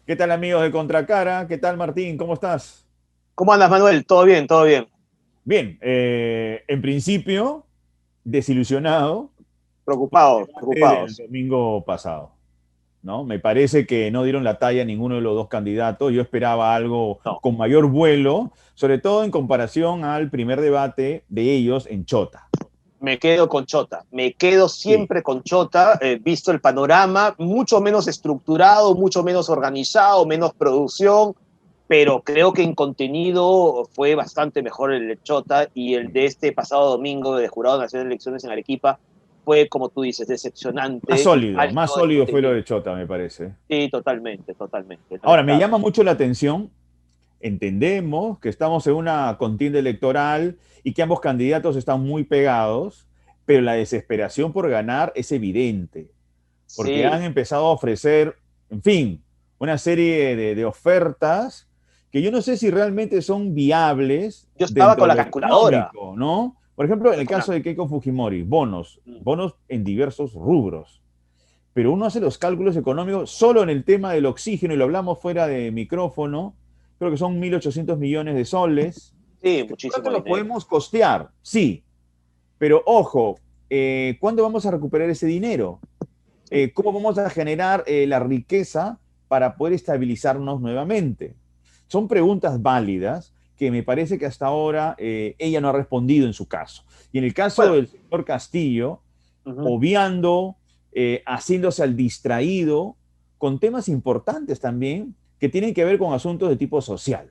¿Qué tal amigos de Contracara? ¿Qué tal Martín? ¿Cómo estás? ¿Cómo andas, Manuel? ¿Todo bien? ¿Todo bien? Bien, en principio, desilusionado por el Preocupados, debate del preocupados. domingo pasado, ¿no? Me parece que no dieron la talla a ninguno de los dos candidatos. Yo esperaba algo No, con mayor vuelo, sobre todo en comparación al primer debate de ellos en Chota. me quedo con Chota. Me quedo Sí, siempre con Chota, visto el panorama, mucho menos estructurado, mucho menos organizado, menos producción, pero creo que en contenido fue bastante mejor el de Chota y el de este pasado domingo de Jurado Nacional de Elecciones en Arequipa fue, como tú dices, decepcionante y más falto de sólido fue lo contenido. de Chota, me parece. Sí, totalmente, totalmente. Ahora, me Lamentable. llama mucho la atención. Entendemos que estamos en una contienda electoral y que ambos candidatos están muy pegados, pero la desesperación por ganar es evidente, porque han Sí, empezado a ofrecer, en fin, una serie de ofertas que yo no sé si realmente son viables yo estaba dentro con de la lo calculadora. económico, ¿no? Por ejemplo, en Yo el con la... caso de Keiko Fujimori, bonos, bonos en diversos rubros. Pero uno hace los cálculos económicos solo en el tema del oxígeno, y lo hablamos fuera de micrófono, creo que son 1.800 millones de soles, Sí, que seguramente muchísimo lo dinero. podemos costear, sí, pero ojo, ¿cuándo vamos a recuperar ese dinero? Sí. ¿Cómo vamos a generar la riqueza para poder estabilizarnos nuevamente? Son preguntas válidas que me parece que hasta ahora ella no ha respondido en su caso. Y en el caso Bueno, del señor Castillo, ujú. obviando, haciéndose al distraído con temas importantes también que tienen que ver con asuntos de tipo social.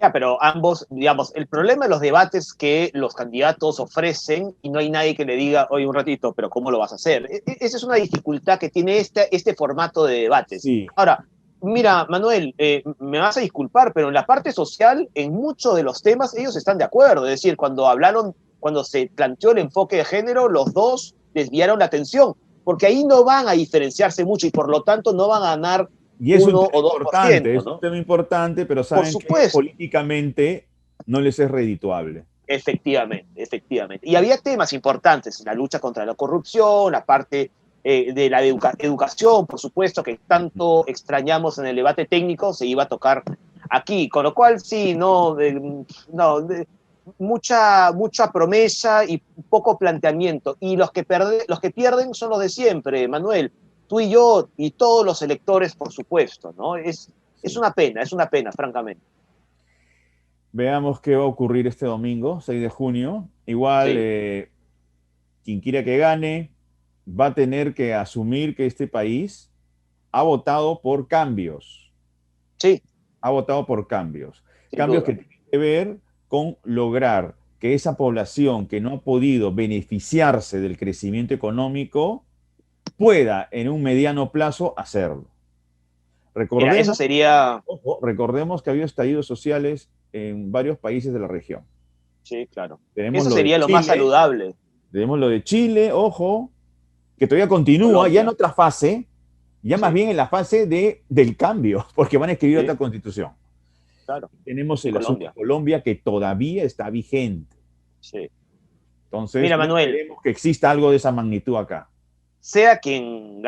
Ya, pero ambos, digamos, el problema de los debates es que los candidatos ofrecen y no hay nadie que le diga, oye, un ratito, pero ¿cómo lo vas a hacer? Esa es una dificultad que tiene este formato de debates. Sí. Ahora, mira, Manuel, me vas a disculpar, pero en la parte social, en muchos de los temas, ellos están de acuerdo. Es decir, cuando se planteó el enfoque de género, los dos desviaron la atención, porque ahí no van a diferenciarse mucho y por lo tanto no van a ganar Y uno o dos por ciento, es un ¿no? tema importante, pero Por saben que supuesto. políticamente no les es redituable. Efectivamente, efectivamente. Y había temas importantes, la lucha contra la corrupción, la parte de la educación, por supuesto, que tanto extrañamos en el debate técnico, se iba a tocar aquí, con lo cual sí, mucha promesa y poco planteamiento. Y los que pierden son los de siempre, Manuel, tú y yo y todos los electores, por supuesto, ¿no? Sí. Es una pena, francamente. Veamos qué va a ocurrir este domingo, 6 de junio. Igual, Sí, quien quiera que gane, va a tener que asumir que este país ha votado por cambios. sí, Ha votado por cambios. sin Cambios duda. que tienen que ver con lograr que esa población que no ha podido beneficiarse del crecimiento económico pueda en un mediano plazo hacerlo. Mira, eso Recordemos, sería, ojo, recordemos que ha habido estallidos sociales en varios países de la región. sí, claro. Tenemos Eso lo de sería lo más Chile, saludable. ojo, que todavía continúa, ya en Colombia, otra fase, ya más sí, bien en la fase del cambio, porque van a escribir sí, otra constitución. claro. Tenemos Y el asunto de Colombia, Colombia que todavía está vigente. sí. Entonces, Mira, no Manuel, esperemos que exista algo de esa magnitud acá. sea quien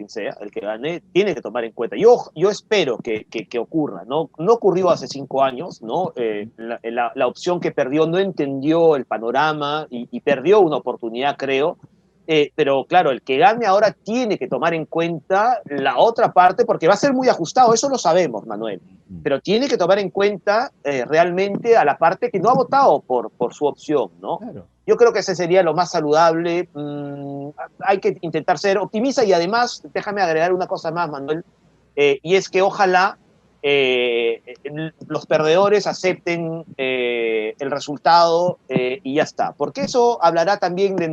sea, el que gane, tiene que tomar en cuenta. Yo espero que ocurra, ¿no? No ocurrió hace 5 años, ¿no? La opción que perdió no entendió el panorama y perdió una oportunidad, creo. Pero claro, el que gane ahora tiene que tomar en cuenta la otra parte porque va a ser muy ajustado, eso lo sabemos, Manuel. Pero tiene que tomar en cuenta realmente a la parte que no ha votado por su opción, ¿no? Claro. Yo creo que ese sería lo más saludable. Hay que intentar ser optimista y además, déjame agregar una cosa más, Manuel, y es que ojalá eh, los perdedores acepten el resultado y ya está, porque eso hablará también de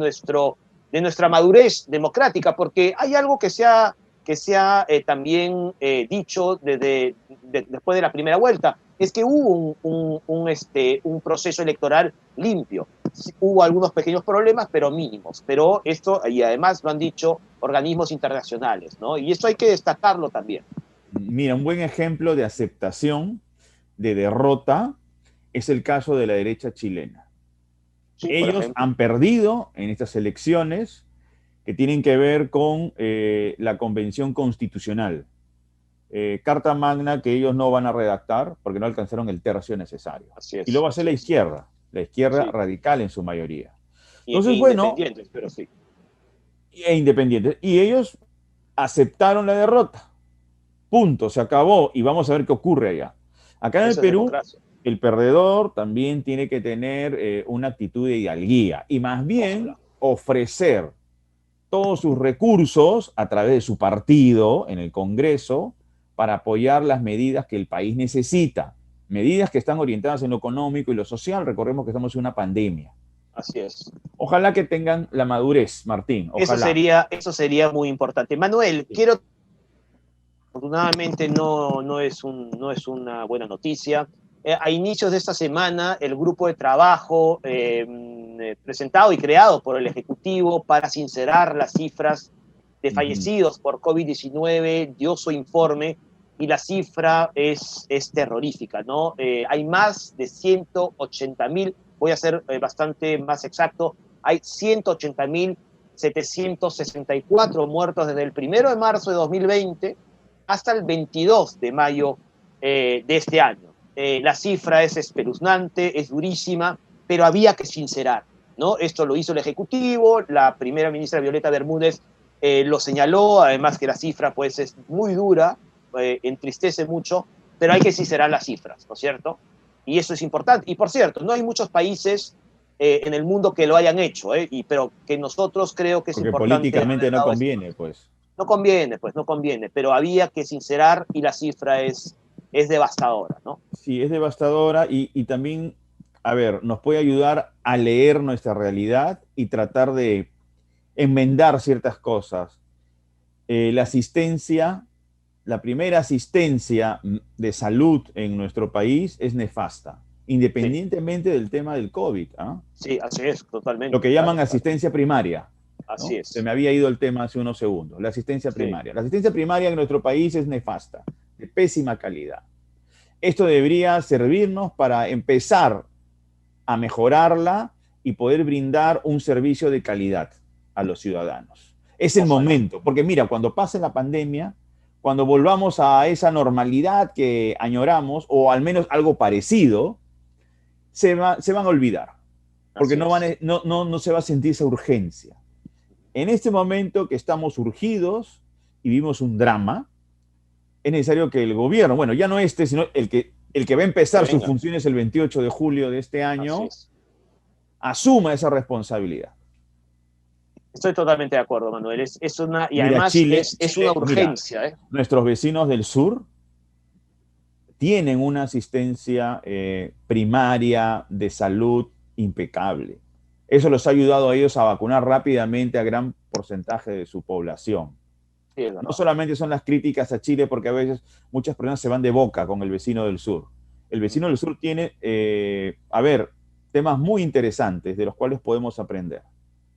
nuestra madurez democrática, porque hay algo que se ha también dicho después de la primera vuelta, es que hubo un proceso electoral limpio. Hubo algunos pequeños problemas, pero mínimos. Pero esto, y además lo han dicho organismos internacionales, ¿no? Y esto hay que destacarlo también. Mira, un buen ejemplo de aceptación de derrota es el caso de la derecha chilena. Sí, por Ellos ejemplo. han perdido en estas elecciones que tienen que ver con la convención constitucional. carta magna que ellos no van a redactar porque no alcanzaron el tercio necesario. Así es, y lo va a hacer la izquierda sí. radical en su mayoría. Y Entonces, bueno, independientes, pero sí. e independientes. Y ellos aceptaron la derrota. Punto, se acabó y vamos a ver qué ocurre allá. Acá en el Eso es Perú, democracia. el perdedor también tiene que tener una actitud de hidalguía y más bien Ojalá. ofrecer todos sus recursos a través de su partido en el Congreso para apoyar las medidas que el país necesita. Medidas que están orientadas en lo económico y lo social. Recordemos que estamos en una pandemia. Así es. Ojalá que tengan la madurez, Martín. Ojalá. Eso sería muy importante. Manuel, afortunadamente no es una buena noticia. A inicios de esta semana, el grupo de trabajo presentado y creado por el Ejecutivo para sincerar las cifras de fallecidos por COVID-19 dio su informe y la cifra es terrorífica, ¿no? Hay más de 180.000, voy a ser bastante más exacto, hay 180.764 muertos desde el 1 de marzo de 2020 hasta el 22 de mayo de este año. La cifra es espeluznante, es durísima, pero había que sincerar, ¿no? Esto lo hizo el Ejecutivo, la primera ministra Violeta Bermúdez lo señaló, además que la cifra pues es muy dura, entristece mucho, pero hay que sincerar las cifras, ¿no es cierto? Y eso es importante. Y por cierto, no hay muchos países en el mundo que lo hayan hecho, pero que nosotros creo que es Porque importante. políticamente no conviene, pues. No conviene, pero había que sincerar y la cifra es devastadora, ¿no? Sí, es devastadora y también, a ver, nos puede ayudar a leer nuestra realidad y tratar de enmendar ciertas cosas. La asistencia, la primera asistencia de salud en nuestro país es nefasta, independientemente del tema del COVID. ¿Ah? Sí, así es, totalmente. Lo que llaman asistencia primaria. Así ¿no? es. Se me había ido el tema hace unos segundos. La asistencia primaria. La asistencia primaria en nuestro país es nefasta, de pésima calidad. Esto debería servirnos para empezar a mejorarla y poder brindar un servicio de calidad a los ciudadanos. Es el momento, porque mira, cuando pase la pandemia, cuando volvamos a esa normalidad que añoramos, o al menos algo parecido, se van a olvidar, porque no se va a sentir esa urgencia. En este momento que estamos urgidos y vivimos un drama, es necesario que el gobierno, bueno, ya no sino el que va a empezar sus funciones el 28 de julio de este año, asuma esa responsabilidad. Estoy totalmente de acuerdo, Manuel. Es una, y mira, además Chile, es una urgencia. Mira, nuestros vecinos del sur tienen una asistencia primaria de salud impecable. Eso los ha ayudado a ellos a vacunar rápidamente a gran porcentaje de su población. Sí, no solamente son las críticas a Chile, porque a veces muchas personas se van de boca con el vecino del sur. El vecino del sur tiene, temas muy interesantes de los cuales podemos aprender.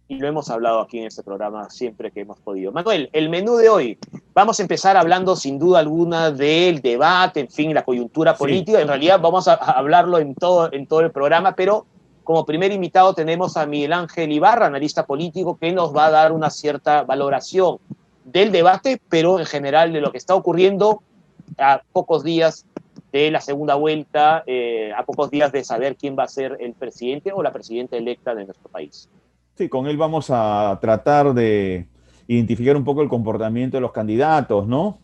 Y lo hemos hablado aquí en este programa siempre que hemos podido. Manuel, el menú de hoy. Vamos a empezar hablando sin duda alguna del debate, en fin, la coyuntura política. En realidad vamos a hablarlo en todo el programa, pero como primer invitado tenemos a Miguel Ángel Ibarra, analista político, que nos va a dar una cierta valoración del debate, pero en general de lo que está ocurriendo a pocos días de la segunda vuelta, a pocos días de saber quién va a ser el presidente o la presidenta electa de nuestro país. Sí, con él vamos a tratar de identificar un poco el comportamiento de los candidatos, ¿no?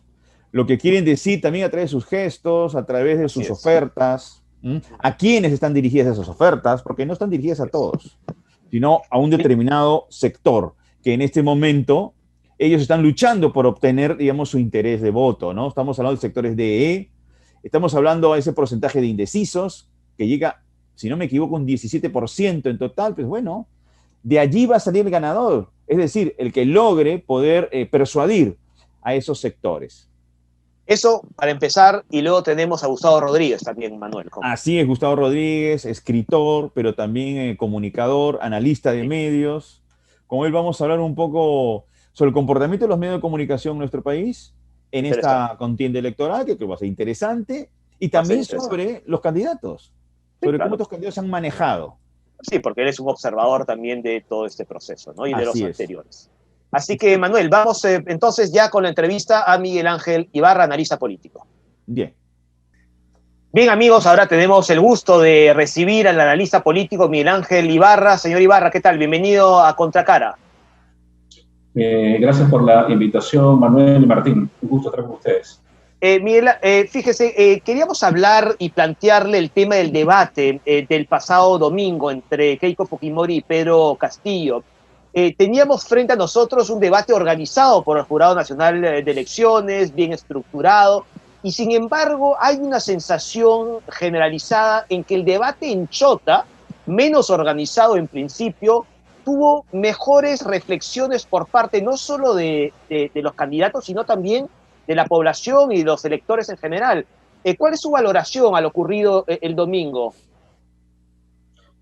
Lo que quieren decir también a través de sus gestos, a través de sus ofertas, a quiénes están dirigidas esas ofertas, porque no están dirigidas a todos, sino a un determinado sector, que en este momento ellos están luchando por obtener, digamos, su interés de voto, ¿no? Estamos hablando de sectores DE, estamos hablando de ese porcentaje de indecisos, que llega, si no me equivoco, un 17% en total, pues bueno, de allí va a salir el ganador, es decir, el que logre poder persuadir a esos sectores. Eso para empezar, y luego tenemos a Gustavo Rodríguez también, Manuel. Así es, Gustavo Rodríguez, escritor, pero también comunicador, analista de medios. Con él vamos a hablar un poco sobre el comportamiento de los medios de comunicación en nuestro país en esta contienda electoral, que creo va a ser interesante, y también sobre los candidatos, sobre cómo estos candidatos se han manejado. Sí, porque él es un observador también de todo este proceso, ¿no? Y de los anteriores. Así que, Manuel, vamos entonces ya con la entrevista a Miguel Ángel Ibarra, analista político. Bien. Bien, amigos, ahora tenemos el gusto de recibir al analista político Miguel Ángel Ibarra. Señor Ibarra, ¿qué tal? Bienvenido a Contracara. Gracias por la invitación, Manuel y Martín. Un gusto estar con ustedes. Miguel, fíjese, queríamos hablar y plantearle el tema del debate del pasado domingo entre Keiko Fujimori y Pedro Castillo. Teníamos frente a nosotros un debate organizado por el Jurado Nacional de Elecciones, bien estructurado, y sin embargo hay una sensación generalizada en que el debate en Chota, menos organizado en principio, tuvo mejores reflexiones por parte no solo de los candidatos, sino también de la población y de los electores en general. ¿Cuál es su valoración a lo ocurrido el domingo?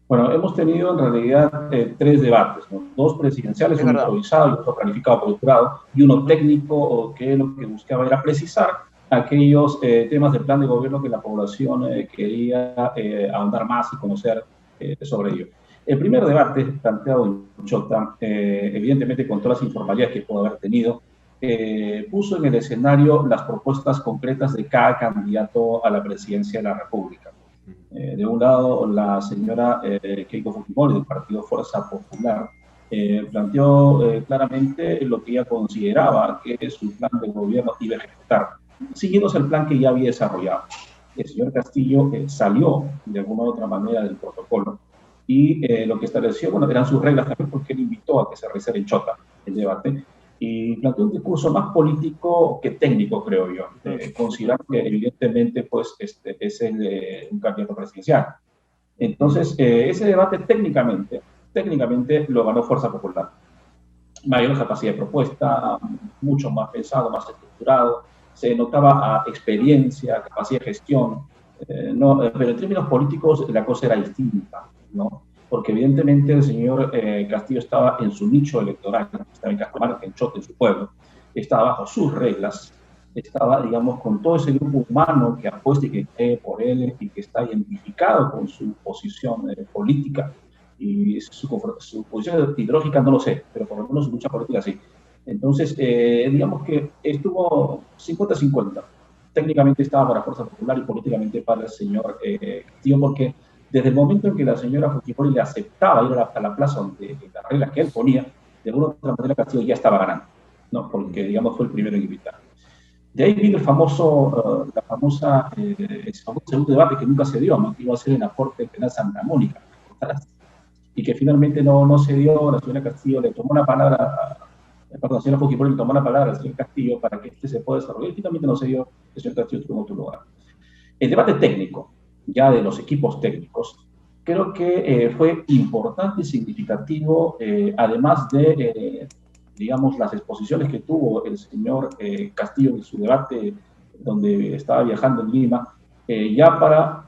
Bueno, hemos tenido en realidad 3 debates, ¿no? 2 presidenciales, uno improvisado y otro planificado por el jurado, y uno técnico, que lo que buscaba era precisar aquellos temas del plan de gobierno que la población quería ahondar más y conocer sobre ello. El primer debate planteado en Chota, evidentemente con todas las informalidades que pudo haber tenido, puso en el escenario las propuestas concretas de cada candidato a la presidencia de la República. De un lado, la señora Keiko Fujimori, del Partido Fuerza Popular, planteó claramente lo que ella consideraba que su plan de gobierno iba a ejecutar, siguiéndose el plan que ya había desarrollado. El señor Castillo salió de alguna u otra manera del protocolo y lo que estableció, bueno, eran sus reglas también, porque él invitó a que se realizara en Chota el debate, y planteó un discurso más político que técnico, creo yo, considerando que evidentemente pues, es un candidato presidencial. Entonces, ese debate técnicamente lo ganó Fuerza Popular. Mayor capacidad de propuesta, mucho más pensado, más estructurado, se notaba experiencia, capacidad de gestión, pero en términos políticos la cosa era distinta, ¿no? Porque evidentemente el señor Castillo estaba en su nicho electoral, estaba en Cajamarca, en Chota, en su pueblo, estaba bajo sus reglas, estaba, digamos, con todo ese grupo humano que apuesta y que cree por él y que está identificado con su posición política y su posición ideológica no lo sé, pero por lo menos su lucha política sí. Entonces, digamos que estuvo 50-50. Técnicamente estaba para Fuerza Popular y políticamente para el señor Castillo, porque desde el momento en que la señora Fujimori le aceptaba ir a la plaza donde las reglas que él ponía, de alguna u otra manera Castillo ya estaba ganando, ¿no? Porque, digamos, fue el primero en invitar. De ahí vino el famoso segundo debate que nunca se dio, que iba a ser en la Corte Penal Santa Mónica, y que finalmente no se dio. La señora Castillo le tomó la palabra, la señora Fujimori le tomó la palabra al señor Castillo para que este se pueda desarrollar, y finalmente no se dio, el señor Castillo estuvo en otro lugar. El debate técnico, ya de los equipos técnicos, creo que fue importante y significativo, además de, digamos, las exposiciones que tuvo el señor Castillo en su debate donde estaba viajando en Lima, ya para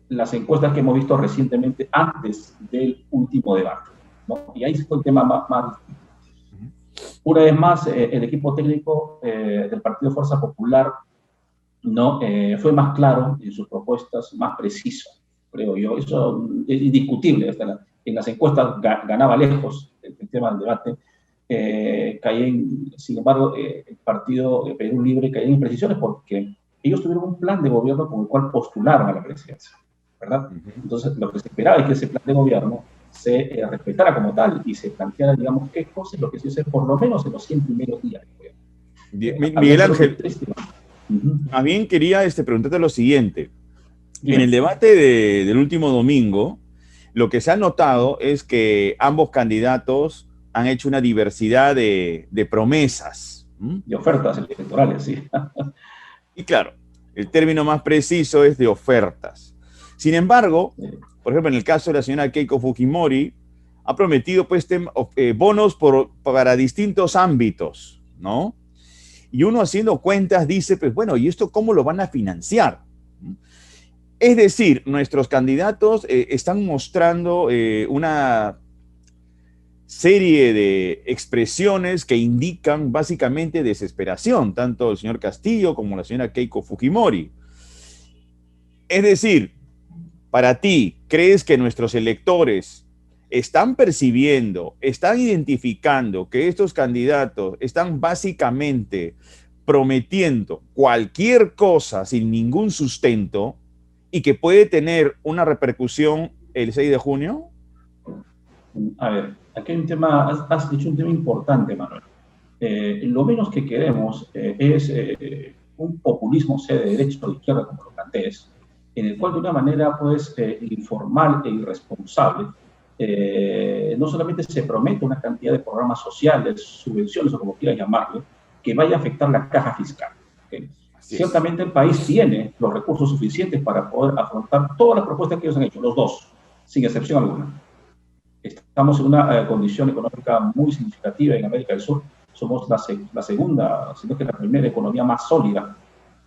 las encuestas que hemos visto recientemente antes del último debate, ¿no? Y ahí fue el tema más distinto. Una vez más, el equipo técnico del Partido Fuerza Popular no fue más claro en sus propuestas, más preciso, creo yo. Eso es indiscutible. Hasta en las encuestas ganaba lejos el tema del debate. Sin embargo, el partido Perú Libre caía en imprecisiones porque ellos tuvieron un plan de gobierno con el cual postularon a la presidencia, ¿verdad? Entonces, lo que se esperaba es que ese plan de gobierno se respetara como tal y se planteara, digamos, qué cosas lo que se hace por lo menos en los 100 primeros días del gobierno. Miguel Ángel, más bien quería preguntarte lo siguiente. En el debate del último domingo, lo que se ha notado es que ambos candidatos han hecho una diversidad de promesas. De ofertas electorales, sí. Y claro, el término más preciso es de ofertas. Sin embargo, por ejemplo, en el caso de la señora Keiko Fujimori, ha prometido pues, bonos para distintos ámbitos, ¿no? Y uno haciendo cuentas dice, pues bueno, ¿y esto cómo lo van a financiar? Es decir, nuestros candidatos están mostrando una serie de expresiones que indican básicamente desesperación, tanto el señor Castillo como la señora Keiko Fujimori. Es decir, para ti, ¿crees que nuestros electores están percibiendo, están identificando que estos candidatos están básicamente prometiendo cualquier cosa sin ningún sustento y que puede tener una repercusión el 6 de junio? A ver, aquí hay un tema, has dicho un tema importante, Manuel. Lo menos que queremos es un populismo, sea de derecha o de izquierda, como lo plantees, en el cual de una manera pues, informal e irresponsable, no solamente se promete una cantidad de programas sociales, subvenciones o como quieras llamarlo, que vaya a afectar la caja fiscal. ¿Okay? Ciertamente el país tiene los recursos suficientes para poder afrontar todas las propuestas que ellos han hecho, los dos, sin excepción alguna. Estamos en una condición económica muy significativa en América del Sur. Somos la segunda, sino que la primera economía más sólida,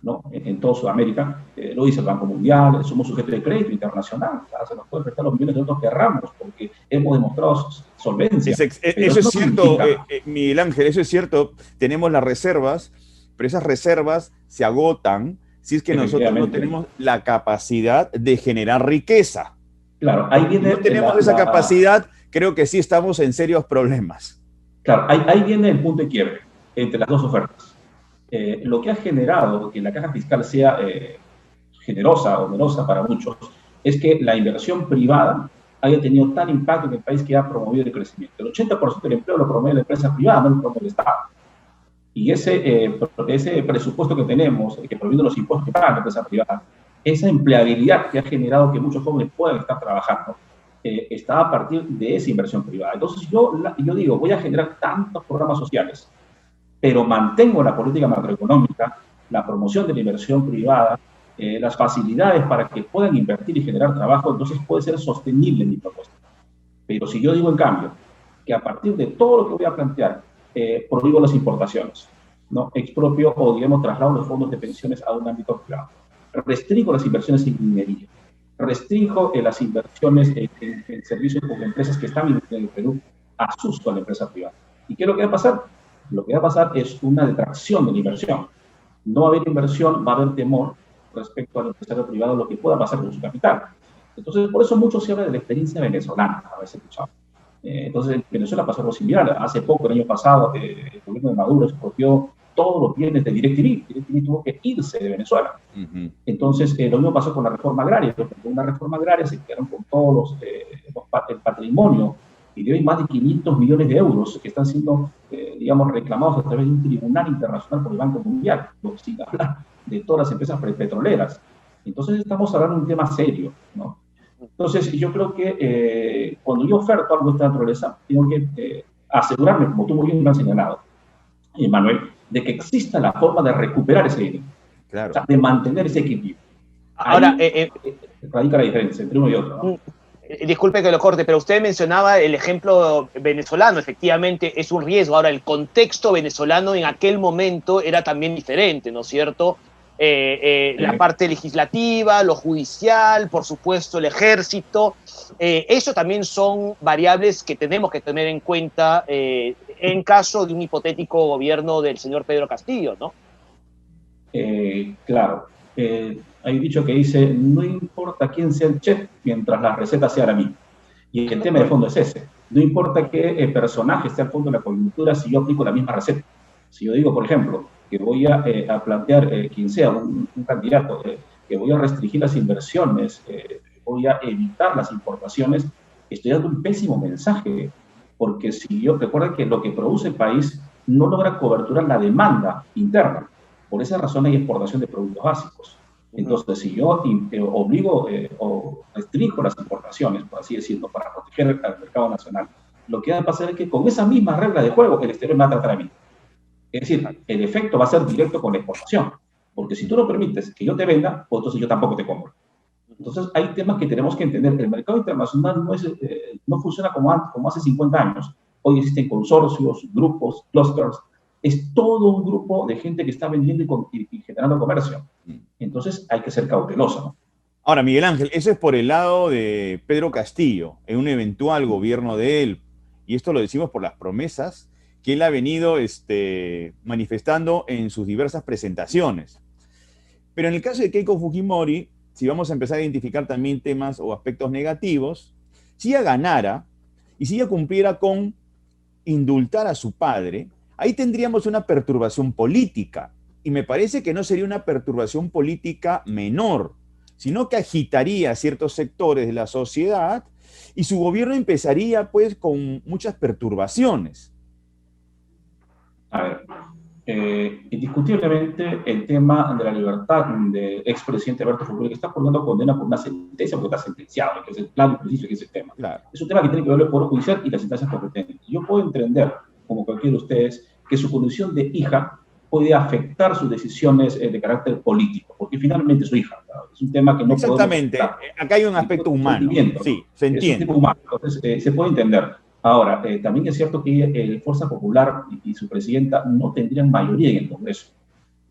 ¿no? en toda Sudamérica. Lo dice el Banco Mundial, somos sujetos de crédito internacional. Se nos puede prestar los millones de euros que querramos porque hemos demostrado solvencia. Eso es cierto, Miguel Ángel, eso es cierto. Tenemos las reservas, pero esas reservas se agotan si es que nosotros no tenemos la capacidad de generar riqueza. Claro, ahí viene. Si no tenemos esa capacidad, creo que sí estamos en serios problemas. Claro, ahí viene el punto de quiebre entre las dos ofertas. Lo que ha generado que la caja fiscal sea generosa, onerosa para muchos, es que la inversión privada haya tenido tal impacto en el país que ha promovido el crecimiento. El 80% del empleo lo promueve la empresa privada, no lo promueve el Estado. Y ese presupuesto que tenemos, que proviene de los impuestos que paga la empresa privada, esa empleabilidad que ha generado que muchos jóvenes puedan estar trabajando, está a partir de esa inversión privada. Entonces yo digo, voy a generar tantos programas sociales, pero mantengo la política macroeconómica, la promoción de la inversión privada, las facilidades para que puedan invertir y generar trabajo, entonces puede ser sostenible mi propuesta. Pero si yo digo, en cambio, que a partir de todo lo que voy a plantear, prohíbo las importaciones, ¿no? Expropio o, digamos, traslado los fondos de pensiones a un ámbito privado, restringo las inversiones en minería, restringo las inversiones en servicios con empresas que están en el Perú, asusto a la empresa privada. ¿Y qué es lo que va a pasar? Lo que va a pasar es una detracción de la inversión. No va a haber inversión, va a haber temor respecto al empresario privado, lo que pueda pasar con su capital. Entonces, por eso mucho se habla de la experiencia venezolana, a veces escuchado. Entonces, en Venezuela pasó algo similar. Hace poco, el año pasado, el gobierno de Maduro expropió todos los bienes de DirecTV. DirecTV tuvo que irse de Venezuela. Entonces, lo mismo pasó con la reforma agraria. Con una reforma agraria se quedaron con todos el patrimonio, y de hoy más de 500 millones de euros que están siendo, digamos, reclamados a través de un tribunal internacional por el Banco Mundial, sin hablar de todas las empresas petroleras. Entonces, estamos hablando de un tema serio, ¿no? Entonces, yo creo que cuando yo oferto algo de esta naturaleza, tengo que asegurarme, como tú muy bien me has señalado, Manuel, de que exista la forma de recuperar ese dinero, claro. O sea, de mantener ese equilibrio. Ahora, radica la diferencia entre uno y otro, ¿no? Disculpe que lo corte, pero usted mencionaba el ejemplo venezolano, efectivamente es un riesgo. Ahora, el contexto venezolano en aquel momento era también diferente, ¿no es cierto? La parte legislativa, lo judicial, por supuesto el ejército, eso también son variables que tenemos que tener en cuenta en caso de un hipotético gobierno del señor Pedro Castillo, ¿no? Claro. Hay un dicho que dice, no importa quién sea el chef, mientras la receta sea la misma. Y el tema de fondo es ese. No importa qué personaje esté al fondo de la coyuntura si yo aplico la misma receta. Si yo digo, por ejemplo, que voy a plantear, quien sea un candidato, que voy a restringir las inversiones, voy a evitar las importaciones, estoy dando un pésimo mensaje. Porque si yo, recuerda que lo que produce el país no logra coberturar la demanda interna. Por esa razón hay exportación de productos básicos. Entonces, si yo obligo o restringo las importaciones, por así decirlo, para proteger al mercado nacional, lo que va a pasar es que con esa misma regla de juego, el exterior me va a tratar a mí. Es decir, el efecto va a ser directo con la exportación. Porque si tú no permites que yo te venda, pues entonces yo tampoco te compro. Entonces, hay temas que tenemos que entender. El mercado internacional no funciona como hace 50 años. Hoy existen consorcios, grupos, clusters. Es todo un grupo de gente que está vendiendo y generando comercio. Entonces hay que ser cauteloso, ¿no? Ahora, Miguel Ángel, eso es por el lado de Pedro Castillo, en un eventual gobierno de él. Y esto lo decimos por las promesas que él ha venido manifestando en sus diversas presentaciones. Pero en el caso de Keiko Fujimori, si vamos a empezar a identificar también temas o aspectos negativos, si ella ganara, y si ella cumpliera con indultar a su padre, ahí tendríamos una perturbación política. Y me parece que no sería una perturbación política menor, sino que agitaría ciertos sectores de la sociedad y su gobierno empezaría pues con muchas perturbaciones. A ver, indiscutiblemente el tema de la libertad del expresidente Alberto Fujimori, que está poniendo condena por una sentencia, porque está sentenciado, que es el plan preciso, que es el tema. Claro. Es un tema que tiene que ver el Poder Judicial y las instancias competentes. Yo puedo entender, como cualquiera de ustedes, que su condición de hija puede afectar sus decisiones de carácter político, porque finalmente es su hija, ¿no? Es un tema que no Exactamente, acá hay un aspecto humano, sí, se entiende. Es un tipo humano, entonces se puede entender. Ahora, también es cierto que Fuerza Popular y su presidenta no tendrían mayoría en el Congreso.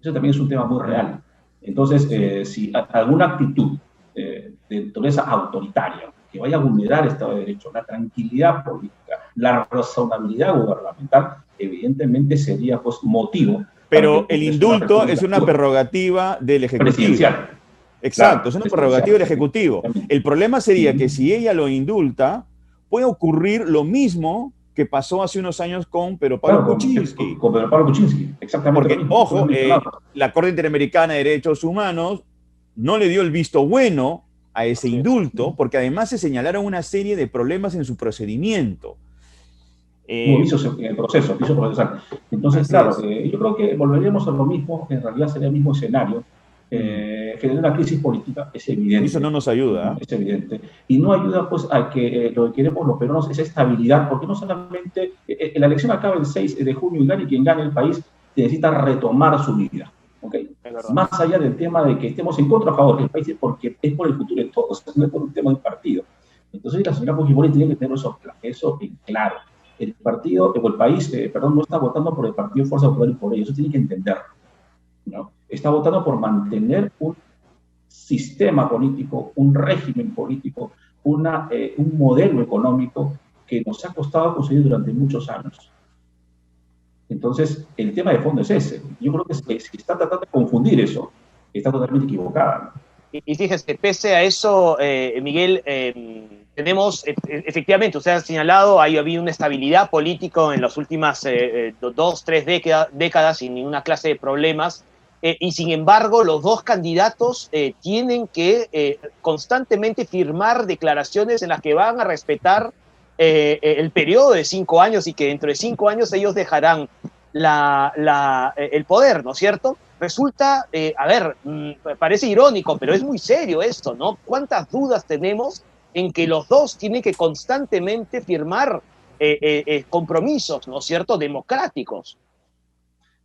Eso también es un tema muy real. Entonces, si alguna actitud de naturaleza autoritaria que vaya a vulnerar el Estado de Derecho, la tranquilidad política, la razonabilidad gubernamental, evidentemente sería pues motivo. Pero el indulto es una prerrogativa del Ejecutivo. Presidencial. Exacto, claro, es una prerrogativa del Ejecutivo. El problema sería que si ella lo indulta, puede ocurrir lo mismo que pasó hace unos años con Pedro Pablo Kuczynski. Con Pedro Pablo Kuczynski, exactamente. Porque, ojo, la Corte Interamericana de Derechos Humanos no le dio el visto bueno a ese indulto, porque además se señalaron una serie de problemas en su procedimiento. Vicios en el proceso, vicios procesal. Entonces, claro, yo creo que volveríamos a lo mismo, en realidad sería el mismo escenario. Generar una crisis política es evidente. Eso no nos ayuda. Es evidente. Y no ayuda pues a que lo que queremos los peruanos es estabilidad, porque no solamente la elección acaba el 6 de junio y gane quien gane el país necesita retomar su vida. ¿Okay? Más allá del tema de que estemos en contra o a favor del país, porque es por el futuro de todos, no es por un tema de un partido. Entonces la señora Fujimori tiene que tener eso en claro. El partido, o el país, no está votando por el partido Fuerza Popular y por ello, eso tiene que entenderlo, ¿no? Está votando por mantener un sistema político, un régimen político, un modelo económico que nos ha costado conseguir durante muchos años. Entonces, el tema de fondo es ese. Yo creo que si está tratando de confundir eso, está totalmente equivocada, ¿no? Y fíjese, pese a eso, Miguel, tenemos, efectivamente, usted ha señalado, ha habido una estabilidad política en las últimas 2-3 décadas sin ninguna clase de problemas, y sin embargo los dos candidatos tienen que constantemente firmar declaraciones en las que van a respetar el periodo de 5 años y que dentro de 5 años ellos dejarán el poder, ¿no es cierto? Resulta, parece irónico, pero es muy serio esto, ¿no? ¿Cuántas dudas tenemos en que los dos tienen que constantemente firmar compromisos, ¿no es cierto?, democráticos?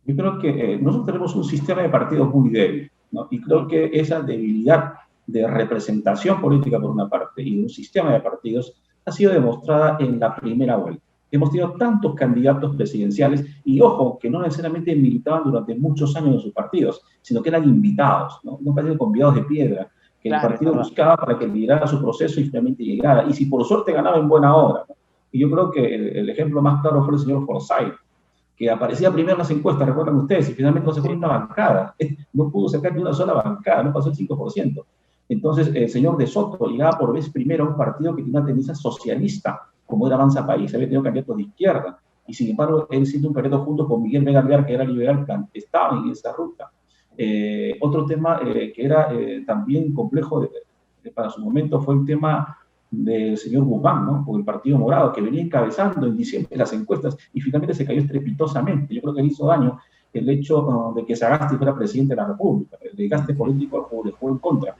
Yo creo que nosotros tenemos un sistema de partidos muy débil, ¿no? Y creo que esa debilidad de representación política por una parte y de un sistema de partidos ha sido demostrada en la primera vuelta. Hemos tenido tantos candidatos presidenciales y, ojo, que no necesariamente militaban durante muchos años en sus partidos, sino que eran invitados, ¿no? No parecían convidados de piedra, que claro, el partido buscaba para que liderara su proceso y finalmente llegara. Y si por suerte ganaba en buena hora, ¿no? Y yo creo que el ejemplo más claro fue el señor Forsyth, que aparecía primero en las encuestas, recuerdan ustedes, y finalmente no se fue en una bancada. No pudo sacar ni una sola bancada, no pasó el 5%. Entonces, el señor De Soto llegaba por vez primero a un partido que tenía una tendencia socialista, como era Avanza País, había tenido candidatos de izquierda, y sin embargo, él siendo un candidato junto con Miguel Vega Alvear, que era liberal, estaba en esa ruta. Otro tema que era también complejo para su momento fue el tema del señor Guzmán, ¿no? Con el Partido Morado, que venía encabezando en diciembre las encuestas y finalmente se cayó estrepitosamente. Yo creo que le hizo daño el hecho de que Sagasti fuera presidente de la República. El desgaste político le jugó en contra.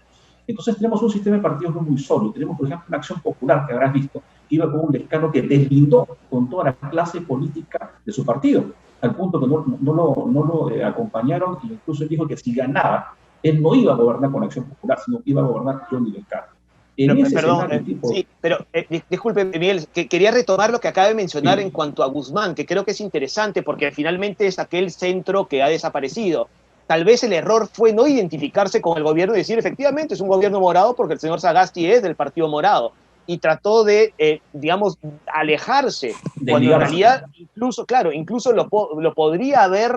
Entonces tenemos un sistema de partidos no muy sólido. Tenemos, por ejemplo, una Acción Popular que habrás visto, que iba con un Lescano que deslindó con toda la clase política de su partido, al punto que no lo acompañaron, e incluso él dijo que si ganaba, él no iba a gobernar con Acción Popular, sino que iba a gobernar Johnny Lescano. Sí, pero disculpe, Miguel, que quería retomar lo que acaba de mencionar en cuanto a Guzmán, que creo que es interesante porque finalmente es aquel centro que ha desaparecido. Tal vez el error fue no identificarse con el gobierno y decir, efectivamente, es un gobierno morado porque el señor Sagasti es del Partido Morado. Y trató de, digamos, alejarse, cuando en realidad incluso lo podría haber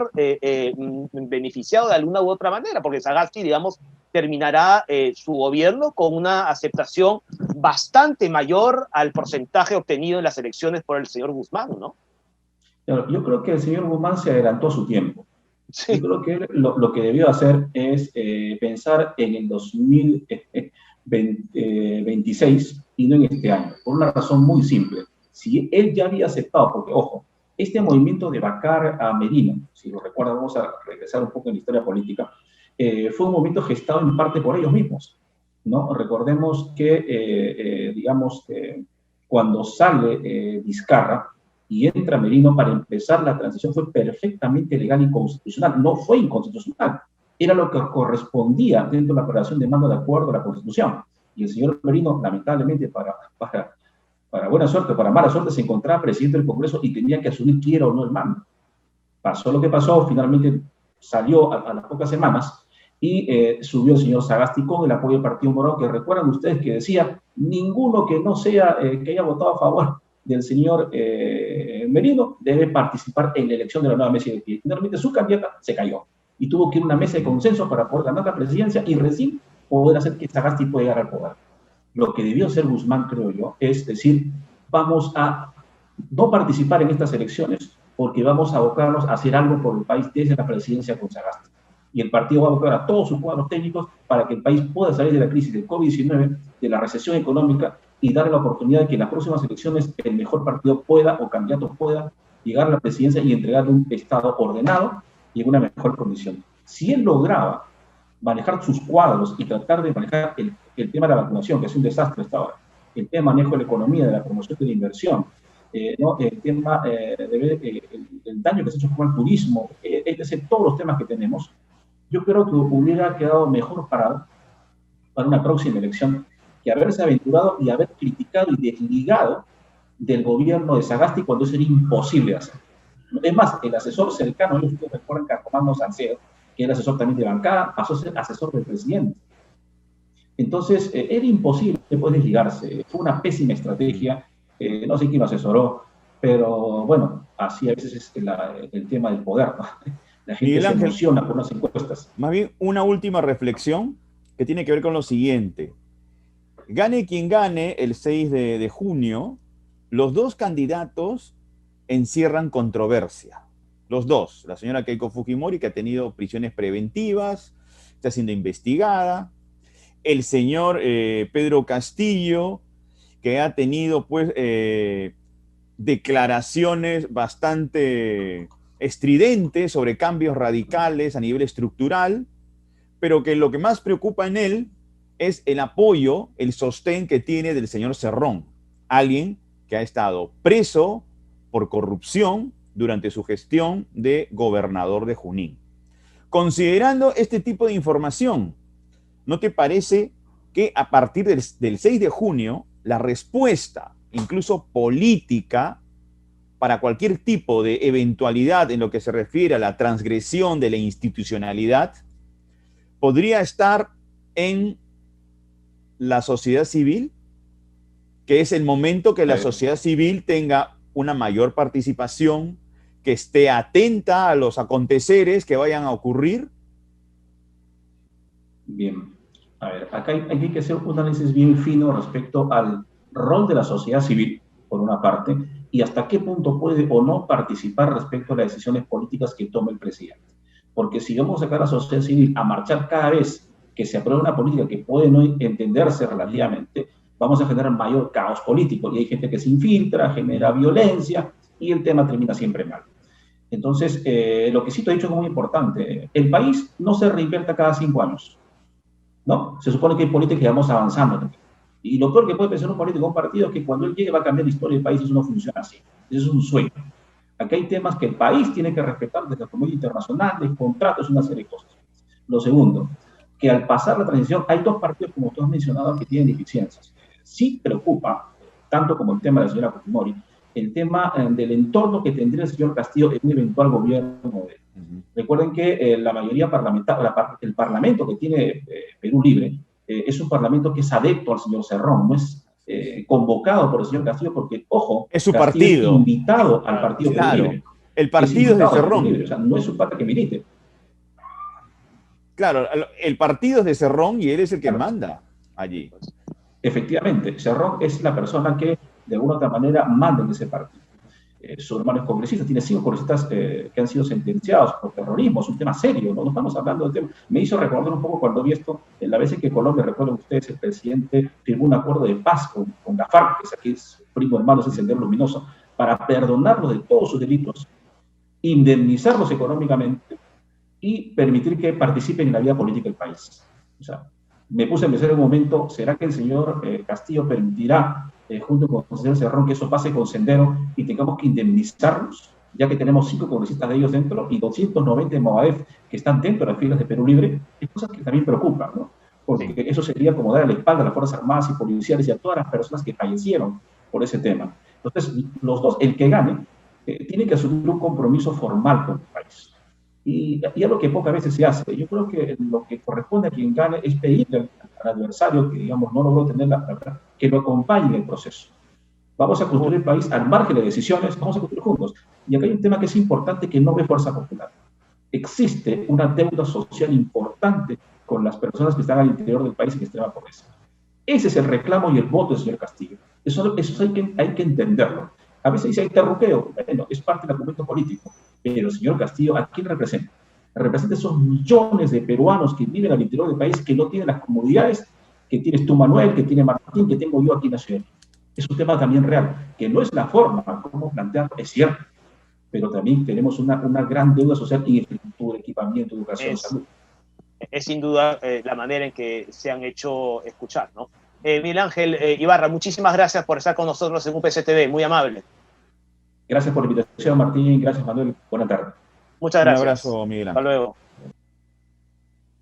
beneficiado de alguna u otra manera, porque Sagasti, digamos, terminará su gobierno con una aceptación bastante mayor al porcentaje obtenido en las elecciones por el señor Guzmán, ¿no? Yo creo que el señor Guzmán se adelantó a su tiempo. Sí. Yo creo que él lo que debió hacer es pensar en el 2026 y no en este año, por una razón muy simple. Si él ya había aceptado, porque ojo, este movimiento de vacar a Merino, si lo recuerdan, vamos a regresar un poco en la historia política, fue un movimiento gestado en parte por ellos mismos, ¿no? Recordemos que, digamos, cuando sale Vizcarra y entra Merino, para empezar la transición fue perfectamente legal y constitucional, no fue inconstitucional, era lo que correspondía dentro de la operación de mando de acuerdo a la Constitución. Y el señor Merino, lamentablemente, para buena suerte, para mala suerte, se encontraba presidente del Congreso y tenía que asumir quiera o no el mando. Pasó lo que pasó, finalmente salió a las pocas semanas y subió el señor Sagasti con el apoyo del Partido Morado, que recuerdan ustedes que decía, ninguno que no sea, que haya votado a favor del señor Merino debe participar en la elección de la nueva mesa directiva. Finalmente su candidata se cayó y tuvo que ir a una mesa de consenso para poder ganar la presidencia y recién poder hacer que Sagasti pueda llegar al poder. Lo que debió hacer Guzmán, creo yo, es decir, vamos a no participar en estas elecciones porque vamos a abocarnos a hacer algo por el país desde la presidencia con Sagasti. Y el partido va a abocar a todos sus cuadros técnicos para que el país pueda salir de la crisis del COVID-19, de la recesión económica y darle la oportunidad de que en las próximas elecciones el mejor partido pueda o candidato pueda llegar a la presidencia y entregarle un Estado ordenado y en una mejor condición. Si él lograba manejar sus cuadros y tratar de manejar el tema de la vacunación, que es un desastre hasta ahora, el tema de manejo de la economía, de la promoción de la inversión, ¿no? El tema el daño que se ha hecho con el turismo, es decir, todos los temas que tenemos, yo creo que hubiera quedado mejor parado para una próxima elección que haberse aventurado y haber criticado y desligado del gobierno de Sagasti cuando eso era imposible hacer. Es más, el asesor cercano, ustedes recuerdan que Armando Salcedo, que era asesor también de bancada, pasó a ser asesor del presidente. Entonces, era imposible poder desligarse. Fue una pésima estrategia. No sé quién lo asesoró, pero bueno, así a veces es el tema del poder, ¿no? La gente se emociona por las encuestas. Más bien, una última reflexión que tiene que ver con lo siguiente. Gane quien gane el 6 de junio, los dos candidatos encierran controversia. Los dos. La señora Keiko Fujimori, que ha tenido prisiones preventivas, está siendo investigada. El señor Pedro Castillo, que ha tenido pues declaraciones bastante estridentes sobre cambios radicales a nivel estructural, pero que lo que más preocupa en él es el apoyo, el sostén que tiene del señor Cerrón, alguien que ha estado preso por corrupción durante su gestión de gobernador de Junín. Considerando este tipo de información, ¿no te parece que a partir del 6 de junio la respuesta, incluso política, para cualquier tipo de eventualidad en lo que se refiere a la transgresión de la institucionalidad, podría estar en la sociedad civil, que es el momento que la sociedad civil tenga una mayor participación, que esté atenta a los aconteceres que vayan a ocurrir? Bien, a ver, acá hay que hacer un análisis bien fino respecto al rol de la sociedad civil, por una parte, y hasta qué punto puede o no participar respecto a las decisiones políticas que tome el presidente. Porque si vamos a sacar a la sociedad civil a marchar cada vez que se aprueba una política que puede no entenderse relativamente, vamos a generar mayor caos político. Y hay gente que se infiltra, genera violencia, y el tema termina siempre mal. Entonces, lo que sí te he dicho es muy importante. El país no se reinventa cada 5 años, ¿no? Se supone que hay políticas que vamos avanzando. Y lo peor que puede pensar un político, un partido, es que cuando él llegue va a cambiar la historia del país. Eso no funciona así. Eso es un sueño. Aquí hay temas que el país tiene que respetar desde la comunidad internacional, de contratos, una serie de cosas. Lo segundo, que al pasar la transición hay 2 partidos, como tú has mencionado, que tienen deficiencias. Sí preocupa, tanto como el tema de la señora Fujimori, el tema del entorno que tendría el señor Castillo en un eventual gobierno de él. Recuerden que la mayoría parlamentaria, el parlamento que tiene Perú Libre, es un parlamento que es adepto al señor Cerrón, no es convocado por el señor Castillo porque, ojo, es su Castillo partido. Es invitado al partido Perú Libre. El partido es de Cerrón. O sea, no es su parte que milite. Claro, el partido es de Cerrón y él es el que manda allí. Efectivamente, Cerrón es la persona que de alguna u otra manera manda en ese partido. Su hermano es congresista, tiene 5 congresistas que han sido sentenciados por terrorismo, es un tema serio, no estamos hablando de tema. Me hizo recordar un poco cuando vi esto, en la vez en que Colombia, recuerden ustedes, el presidente firmó un acuerdo de paz con la FARC, que es aquí es primo hermano, es el Sendero Luminoso, para perdonarlos de todos sus delitos, indemnizarlos económicamente y permitir que participen en la vida política del país. O sea, me puse a pensar en un momento, ¿será que el señor Castillo permitirá, junto con el señor Cerrón, que eso pase con Sendero y tengamos que indemnizarlos, ya que tenemos 5 congresistas de ellos dentro y 290 de Movadef que están dentro de las filas de Perú Libre? Es cosas que también preocupan, ¿no? Porque eso sería como darle la espalda a las Fuerzas Armadas y policiales y a todas las personas que fallecieron por ese tema. Entonces, los dos, el que gane, tiene que asumir un compromiso formal con el país. Y es lo que pocas veces se hace. Yo creo que lo que corresponde a quien gane es pedirle al adversario que, digamos, no logró tener la verdad, que lo acompañe en el proceso. Vamos a construir el país al margen de decisiones, vamos a construir juntos. Y acá hay un tema que es importante que no ve Fuerza Popular. Existe una deuda social importante con las personas que están al interior del país en extrema pobreza. Ese es el reclamo y el voto del señor Castillo. Eso hay que entenderlo. A veces dice, hay terruqueo. Bueno, es parte del argumento político. Pero, señor Castillo, ¿a quién representa? Representa esos millones de peruanos que viven al interior del país que no tienen las comodidades que tienes tú, Manuel, que tiene Martín, que tengo yo aquí en la ciudad. Es un tema también real, que no es la forma como plantearlo, es cierto, pero también tenemos una gran deuda social en infraestructura, equipamiento, educación, salud. Es sin duda la manera en que se han hecho escuchar, ¿no? Miguel Ángel Ibarra, muchísimas gracias por estar con nosotros en UPC TV, muy amable. Gracias por la invitación, Martín. Gracias, Manuel. Buenas tardes. Muchas gracias. Un abrazo, Miguel Ángel. Hasta luego.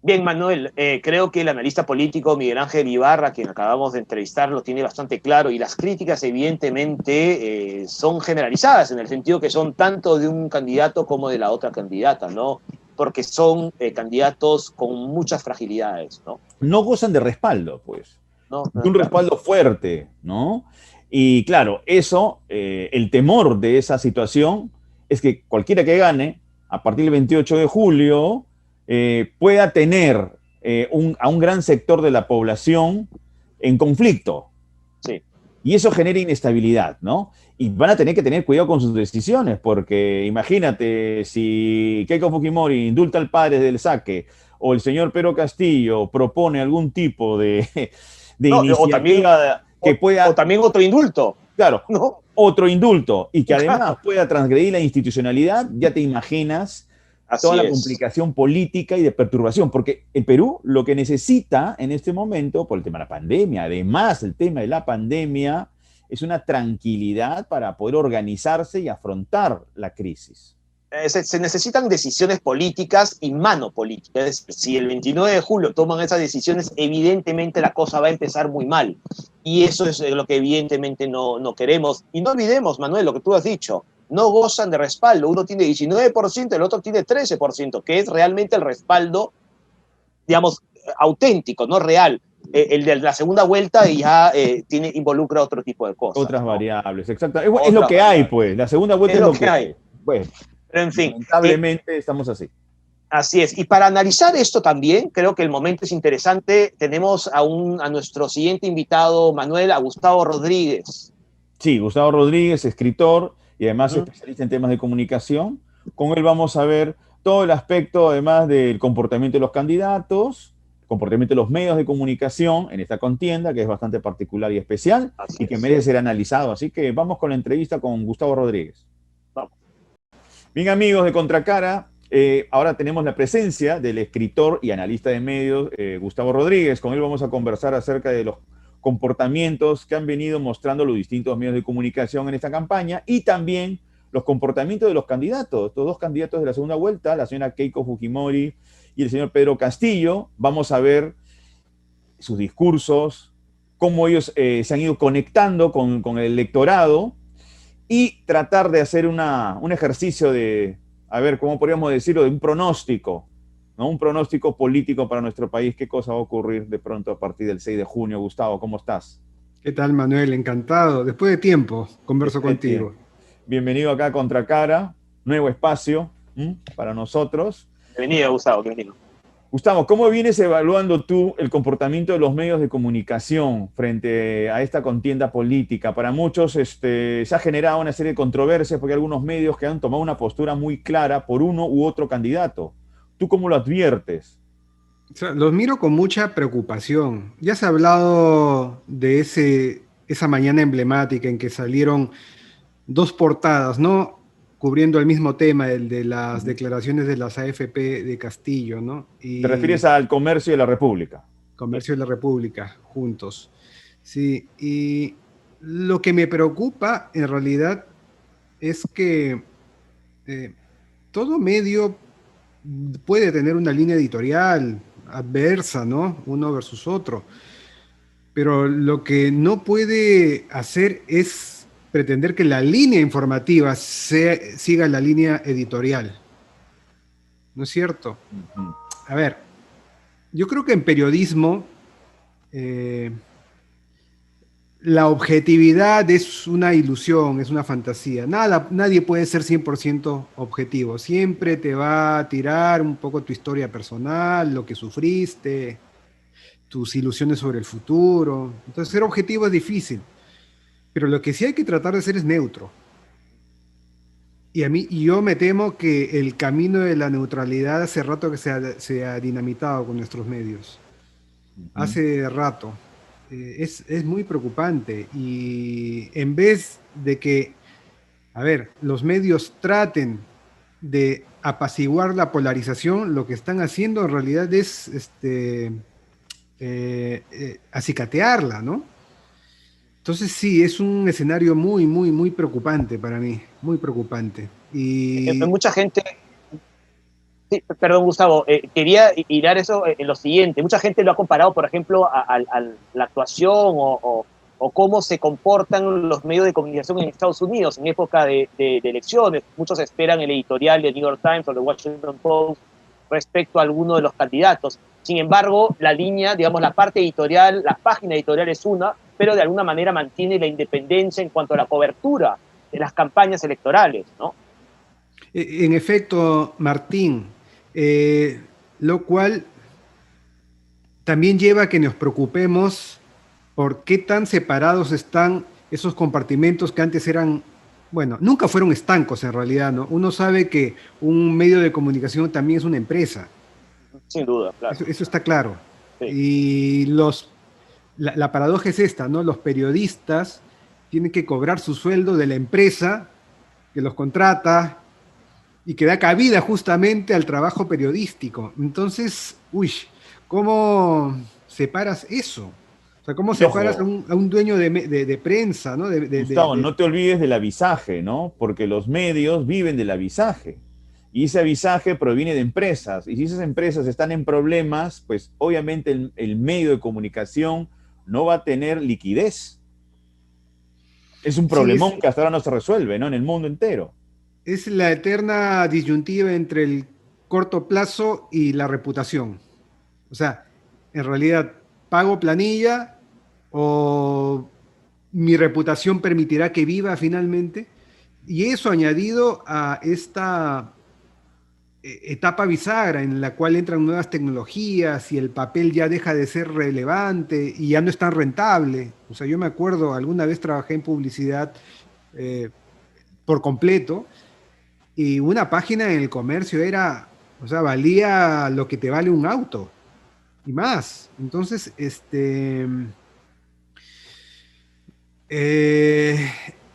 Bien, Manuel, creo que el analista político Miguel Ángel Ibarra, quien acabamos de entrevistar, lo tiene bastante claro, y las críticas evidentemente son generalizadas, en el sentido que son tanto de un candidato como de la otra candidata, ¿no? Porque son candidatos con muchas fragilidades, ¿no? No gozan de respaldo, pues. No, de un respaldo fuerte, ¿no? Y claro, eso, el temor de esa situación es que cualquiera que gane, a partir del 28 de julio, pueda tener a un gran sector de la población en conflicto. Sí. Y eso genera inestabilidad, ¿no? Y van a tener que tener cuidado con sus decisiones, porque imagínate, si Keiko Fujimori indulta al padre del saque, o el señor Pedro Castillo propone algún tipo de iniciativa que pueda... O también otro indulto. Claro, ¿no? Otro indulto, y que además pueda transgredir la institucionalidad, ya te imaginas toda la complicación política y de perturbación, porque el Perú lo que necesita en este momento, por el tema de la pandemia, además el tema de la pandemia, es una tranquilidad para poder organizarse y afrontar la crisis. Se necesitan decisiones políticas y mano política. Es decir, si el 29 de julio toman esas decisiones, evidentemente la cosa va a empezar muy mal. Y eso es lo que evidentemente no queremos. Y no olvidemos, Manuel, lo que tú has dicho, no gozan de respaldo. Uno tiene 19%, el otro tiene 13%, que es realmente el respaldo, digamos, auténtico, no real. El de la segunda vuelta ya involucra otro tipo de cosas. Otras variables, exacto. Es lo que hay, pues. La segunda vuelta es lo que hay. Bueno, pero en fin. Lamentablemente estamos así. Así es. Y para analizar esto también, creo que el momento es interesante. Tenemos a nuestro siguiente invitado, Manuel, a Gustavo Rodríguez. Sí, Gustavo Rodríguez, escritor y además especialista en temas de comunicación. Con él vamos a ver todo el aspecto, además del comportamiento de los candidatos, comportamiento de los medios de comunicación en esta contienda, que es bastante particular y especial, y que merece ser analizado. Así que vamos con la entrevista con Gustavo Rodríguez. Vamos. Bien, amigos de Contracara, ahora tenemos la presencia del escritor y analista de medios, Gustavo Rodríguez. Con él vamos a conversar acerca de los comportamientos que han venido mostrando los distintos medios de comunicación en esta campaña y también los comportamientos de los candidatos, estos dos candidatos de la segunda vuelta, la señora Keiko Fujimori y el señor Pedro Castillo. Vamos a ver sus discursos, cómo ellos se han ido conectando con el electorado y tratar de hacer un ejercicio de, a ver, ¿cómo podríamos decirlo? De un pronóstico, ¿no? Un pronóstico político para nuestro país. ¿Qué cosa va a ocurrir de pronto a partir del 6 de junio? Gustavo, ¿cómo estás? ¿Qué tal, Manuel? Encantado. Después de tiempo, converso contigo. Bienvenido acá a Contracara, nuevo espacio para nosotros. Bienvenido, Gustavo, bienvenido. Gustavo, ¿cómo vienes evaluando tú el comportamiento de los medios de comunicación frente a esta contienda política? Para muchos se ha generado una serie de controversias porque hay algunos medios que han tomado una postura muy clara por uno u otro candidato. ¿Tú cómo lo adviertes? O sea, los miro con mucha preocupación. Ya se ha hablado de esa mañana emblemática en que salieron dos portadas, ¿no? Cubriendo el mismo tema, el de las declaraciones de las AFP de Castillo, ¿no? ¿Te refieres Y al Comercio de la República? Comercio de la República, juntos. Sí, y lo que me preocupa en realidad es que eh, todo medio puede tener una línea editorial adversa, ¿no? Uno versus otro. Pero lo que no puede hacer es pretender que la línea informativa siga la línea editorial. ¿No es cierto? Ujú. A ver, yo creo que en periodismo eh, la objetividad es una ilusión, es una fantasía. Nadie puede ser 100% objetivo. Siempre te va a tirar un poco tu historia personal, lo que sufriste, tus ilusiones sobre el futuro. Entonces, ser objetivo es difícil. Pero lo que sí hay que tratar de ser es neutro. Y yo me temo que el camino de la neutralidad hace rato que se ha dinamitado con nuestros medios. Ujú. Hace rato. Es muy preocupante. Y en vez de que, a ver, los medios traten de apaciguar la polarización, lo que están haciendo en realidad es acicatearla, ¿no? Entonces sí, es un escenario muy, muy, muy preocupante para mí, muy preocupante. Y Mucha gente, sí, perdón Gustavo, quería hilar eso en lo siguiente. Mucha gente lo ha comparado, por ejemplo, a la actuación o cómo se comportan los medios de comunicación en Estados Unidos en época de elecciones. Muchos esperan el editorial de New York Times o de Washington Post respecto a alguno de los candidatos. Sin embargo, la línea, digamos, la parte editorial, la página editorial es una, pero de alguna manera mantiene la independencia en cuanto a la cobertura de las campañas electorales, ¿no? en efecto, Martín, eh, lo cual también lleva a que nos preocupemos por qué tan separados están esos compartimentos que antes eran, bueno, nunca fueron estancos en realidad, ¿no? Uno sabe que un medio de comunicación también es una empresa, Sin duda, claro. eso está claro. Sí. Y la paradoja es esta, ¿no? Los periodistas tienen que cobrar su sueldo de la empresa que los contrata y que da cabida justamente al trabajo periodístico. Entonces, uy, ¿cómo separas eso? O sea, ¿cómo Y separas a ojo, un dueño de prensa, ¿no? Gustavo, no te olvides del avisaje, ¿no? Porque los medios viven del avisaje. Y ese avisaje proviene de empresas. Y si esas empresas están en problemas, pues obviamente el medio de comunicación no va a tener liquidez. Es un Sí, problemón que hasta ahora no se resuelve, ¿no? En el mundo entero. es la eterna disyuntiva entre el corto plazo y la reputación. O sea, en realidad, ¿pago planilla o mi reputación permitirá que viva finalmente? Y eso añadido a esta etapa bisagra en la cual entran nuevas tecnologías y el papel ya deja de ser relevante y ya no es tan rentable. O sea, yo me acuerdo, alguna vez trabajé en publicidad eh, por completo y una página en el comercio era, o sea, valía lo que te vale un auto y más. Entonces, eh,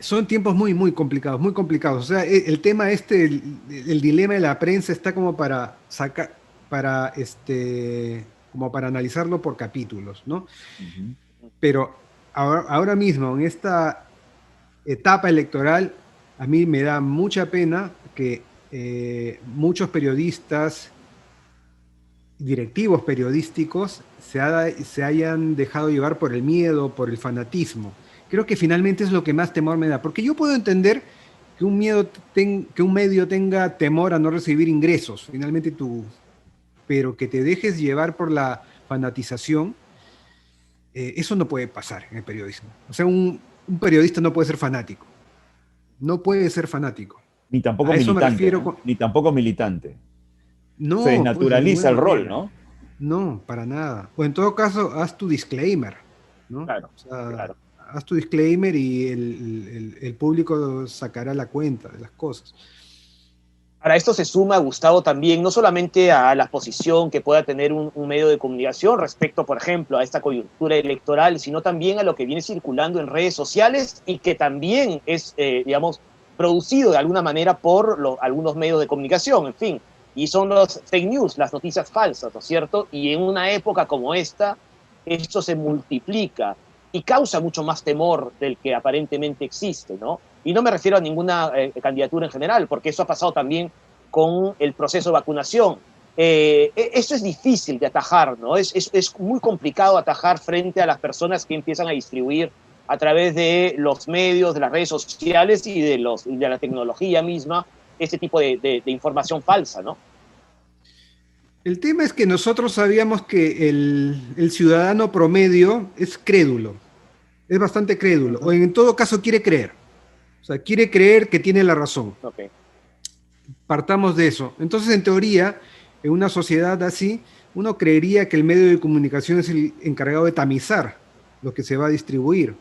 son tiempos muy, muy complicados, muy complicados. O sea, el tema el dilema de la prensa está como para sacar, para como para analizarlo por capítulos, ¿no? Ujú. Pero ahora mismo, en esta etapa electoral, a mí me da mucha pena que muchos periodistas, directivos periodísticos, se hayan dejado llevar por el miedo, por el fanatismo. Creo que finalmente es lo que más temor me da, porque yo puedo entender que que un medio tenga temor a no recibir ingresos, finalmente pero que te dejes llevar por la fanatización, eso no puede pasar en el periodismo. O sea, un periodista no puede ser fanático, no puede ser fanático. Ni tampoco A eso me militante, refiero ¿no? Ni tampoco militante. Se No, pues de desnaturaliza ninguna el rol, manera. ¿no? No, para nada. O en todo caso, haz tu disclaimer, ¿no? Claro, O sea, claro. haz tu disclaimer y el público sacará la cuenta de las cosas. Para esto se suma, Gustavo, también no solamente a la posición que pueda tener un medio de comunicación respecto, por ejemplo, a esta coyuntura electoral, sino también a lo que viene circulando en redes sociales y que también es, digamos, producido de alguna manera por algunos medios de comunicación, en fin. Y son los fake news, las noticias falsas, ¿no es cierto? Y en una época como esta, esto se multiplica y causa mucho más temor del que aparentemente existe, ¿no? Y no me refiero a ninguna candidatura en general, porque eso ha pasado también con el proceso de vacunación. Eso es difícil de atajar, ¿no? Es muy complicado atajar frente a las personas que empiezan a distribuir a través de los medios, de las redes sociales y de la tecnología misma, este tipo de información falsa, ¿no? El tema es que nosotros sabíamos que el ciudadano promedio es crédulo, es bastante crédulo, o en todo caso quiere creer. O sea, quiere creer que tiene la razón. Okay. Partamos de eso. Entonces, en teoría, en una sociedad así, uno creería que el medio de comunicación es el encargado de tamizar lo que se va a distribuir,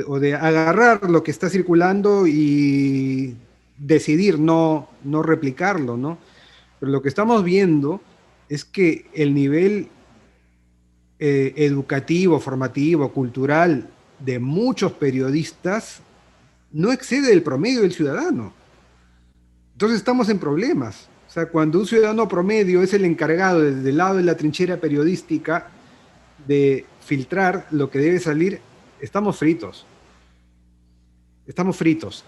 o de agarrar lo que está circulando y decidir no replicarlo, ¿no? Pero lo que estamos viendo es que el nivel educativo, formativo, cultural de muchos periodistas no excede el promedio del ciudadano. Entonces estamos en problemas. O sea, cuando un ciudadano promedio es el encargado desde el lado de la trinchera periodística de filtrar lo que debe salir, estamos fritos. Estamos fritos.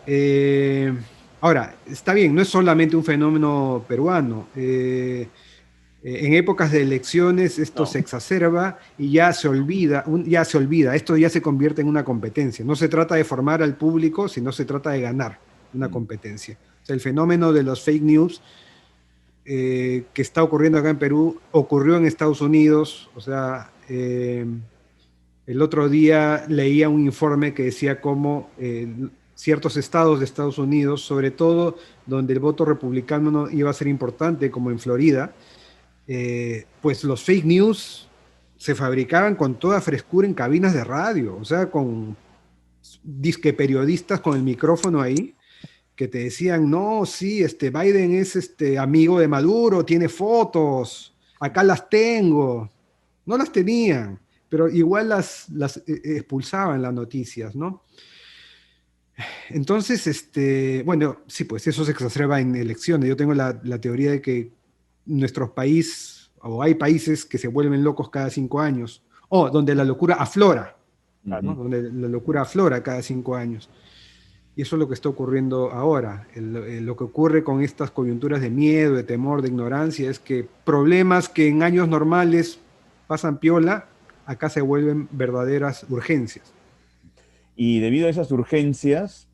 Ahora, está bien, no es solamente un fenómeno peruano. En épocas de elecciones esto se exacerba y ya se olvida, esto ya se convierte en una competencia. No se trata de formar al público, sino se trata de ganar una competencia. O sea, el fenómeno de los fake news que está ocurriendo acá en Perú ocurrió en Estados Unidos. O sea, el otro día leía un informe que decía cómo ciertos estados de Estados Unidos, sobre todo donde el voto republicano iba a ser importante, como en Florida, pues los fake news se fabricaban con toda frescura en cabinas de radio, o sea, con disque periodistas con el micrófono ahí, que te decían, no, sí, Biden es amigo de Maduro, tiene fotos, acá las tengo. No las tenían, pero igual las expulsaban las noticias, ¿no? Entonces, bueno, sí, pues eso se exacerba en elecciones. Yo tengo la teoría de que nuestros países, o hay países que se vuelven locos cada 5 años, o donde la locura aflora, ¿no? Donde la locura aflora cada 5 años. Y eso es lo que está ocurriendo ahora. Lo que ocurre con estas coyunturas de miedo, de temor, de ignorancia, es que problemas que en años normales pasan piola, acá se vuelven verdaderas urgencias. Y debido a esas urgencias,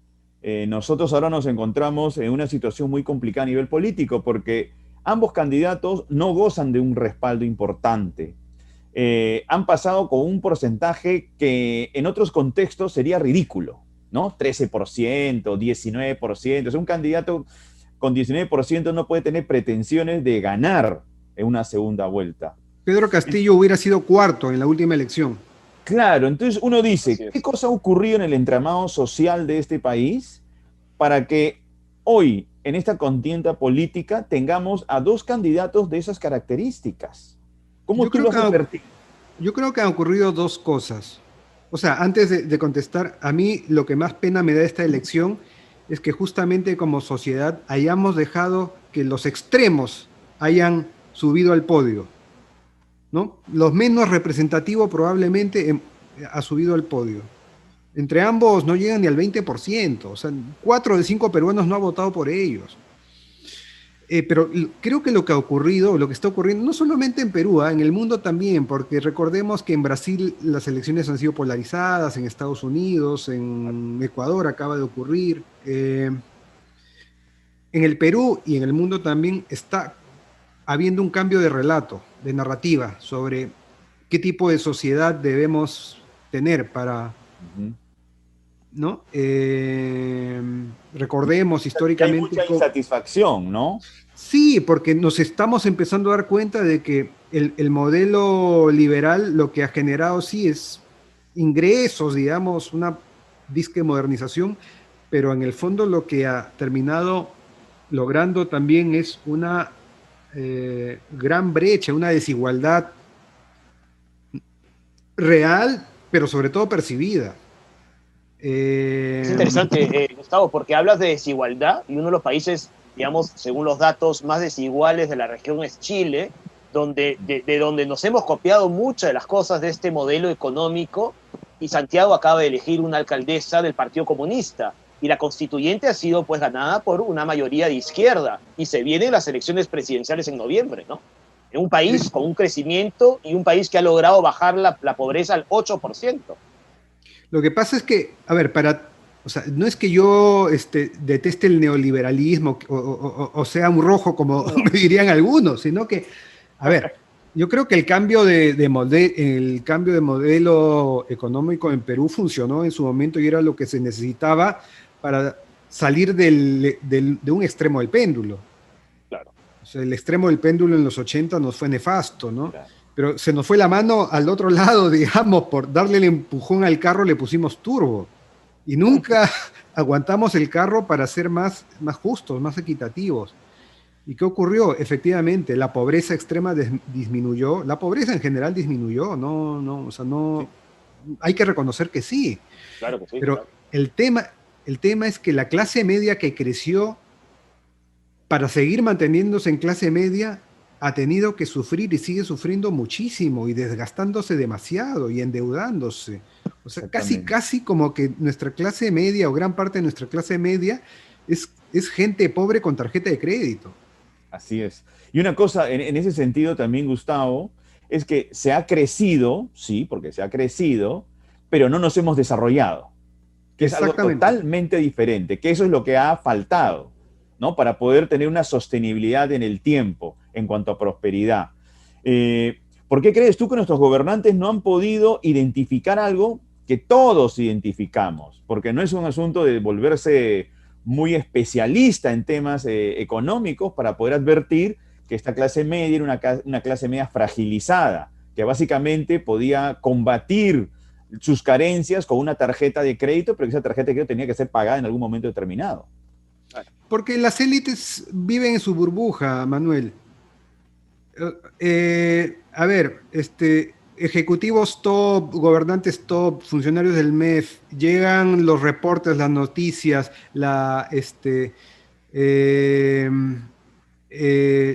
nosotros ahora nos encontramos en una situación muy complicada a nivel político, porque ambos candidatos no gozan de un respaldo importante. Han pasado con un porcentaje que en otros contextos sería ridículo, ¿no? 13%, 19%. O sea, un candidato con 19% no puede tener pretensiones de ganar en una segunda vuelta. Pedro Castillo hubiera sido cuarto en la última elección. Claro, entonces uno dice, ¿qué cosa ha ocurrido en el entramado social de este país para que hoy, en esta contienda política, tengamos a dos candidatos de esas características? ¿Cómo tú lo has advertido? Yo creo que han ocurrido dos cosas. O sea, antes de contestar, a mí lo que más pena me da esta elección es que justamente como sociedad hayamos dejado que los extremos hayan subido al podio, ¿no? Los menos representativos probablemente ha subido al podio. Entre ambos no llegan ni al 20%, o sea, 4 de 5 peruanos no ha votado por ellos. Pero creo que lo que ha ocurrido, lo que está ocurriendo, no solamente en Perú, en el mundo también, porque recordemos que en Brasil las elecciones han sido polarizadas, en Estados Unidos, en Ecuador acaba de ocurrir. En el Perú y en el mundo también está habiendo un cambio de relato, de narrativa, sobre qué tipo de sociedad debemos tener para... ¿no? Recordemos históricamente... Hay mucha insatisfacción, ¿no? Sí, porque nos estamos empezando a dar cuenta de que el modelo liberal lo que ha generado sí es ingresos, digamos, una disque modernización, pero en el fondo lo que ha terminado logrando también es una gran brecha, una desigualdad real, pero sobre todo percibida. Es interesante, Gustavo, porque hablas de desigualdad y uno de los países, digamos, según los datos más desiguales de la región es Chile, donde, de donde nos hemos copiado muchas de las cosas de este modelo económico, y Santiago acaba de elegir una alcaldesa del Partido Comunista y la constituyente ha sido pues ganada por una mayoría de izquierda y se vienen las elecciones presidenciales en noviembre, ¿no? En un país con un crecimiento y un país que ha logrado bajar la pobreza al 8%. Lo que pasa es que, a ver, o sea, no es que yo deteste el neoliberalismo o sea un rojo como No. me dirían algunos, sino que, a ver, yo creo que el cambio el cambio de modelo económico en Perú funcionó en su momento y era lo que se necesitaba para salir de un extremo del péndulo. Claro. O sea, el extremo del péndulo en los 80 nos fue nefasto, ¿no? Claro. Pero se nos fue la mano al otro lado, digamos, por darle el empujón al carro le pusimos turbo. Y nunca aguantamos el carro para ser más justos, más equitativos. ¿Y qué ocurrió? Efectivamente, la pobreza extrema disminuyó, la pobreza en general disminuyó, o sea, no, hay que reconocer que sí. Claro que sí. Pero Claro. el tema es que la clase media que creció para seguir manteniéndose en clase media ha tenido que sufrir y sigue sufriendo muchísimo y desgastándose demasiado y endeudándose. O sea, casi como que nuestra clase media o gran parte de nuestra clase media es gente pobre con tarjeta de crédito. Así es. Y una cosa, en ese sentido también, Gustavo, es que se ha crecido, sí, porque se ha crecido, pero no nos hemos desarrollado, que es algo totalmente diferente, que eso es lo que ha faltado, ¿no? Para poder tener una sostenibilidad en el tiempo en cuanto a prosperidad. ¿Por qué crees tú que nuestros gobernantes no han podido identificar algo que todos identificamos? Porque no es un asunto de volverse muy especialista en temas económicos para poder advertir que esta clase media era una clase media fragilizada, que básicamente podía combatir sus carencias con una tarjeta de crédito, pero que esa tarjeta de crédito tenía que ser pagada en algún momento determinado. Porque las élites viven en su burbuja, Manuel. A ver, ejecutivos top, gobernantes top, funcionarios del MEF, llegan los reportes, las noticias,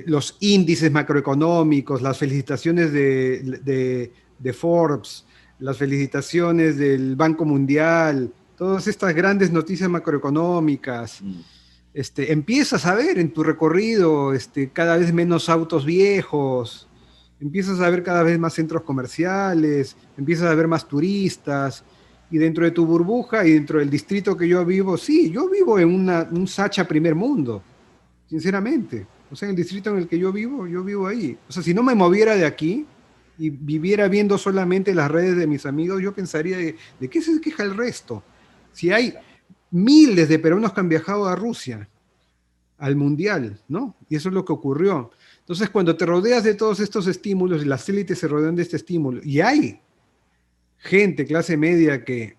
los índices macroeconómicos, las felicitaciones de Forbes, las felicitaciones del Banco Mundial, todas estas grandes noticias macroeconómicas. Empiezas a ver en tu recorrido cada vez menos autos viejos, empiezas a ver cada vez más centros comerciales, empiezas a ver más turistas, y dentro de tu burbuja y dentro del distrito que yo vivo, sí, yo vivo en un Sacha primer mundo, sinceramente. O sea, en el distrito en el que yo vivo ahí. O sea, si no me moviera de aquí y viviera viendo solamente las redes de mis amigos, yo pensaría de qué se queja el resto. Si hay miles de peruanos que han viajado a Rusia, al Mundial, ¿no? Y eso es lo que ocurrió. Entonces, cuando te rodeas de todos estos estímulos, y las élites se rodean de este estímulo, y hay gente, clase media, que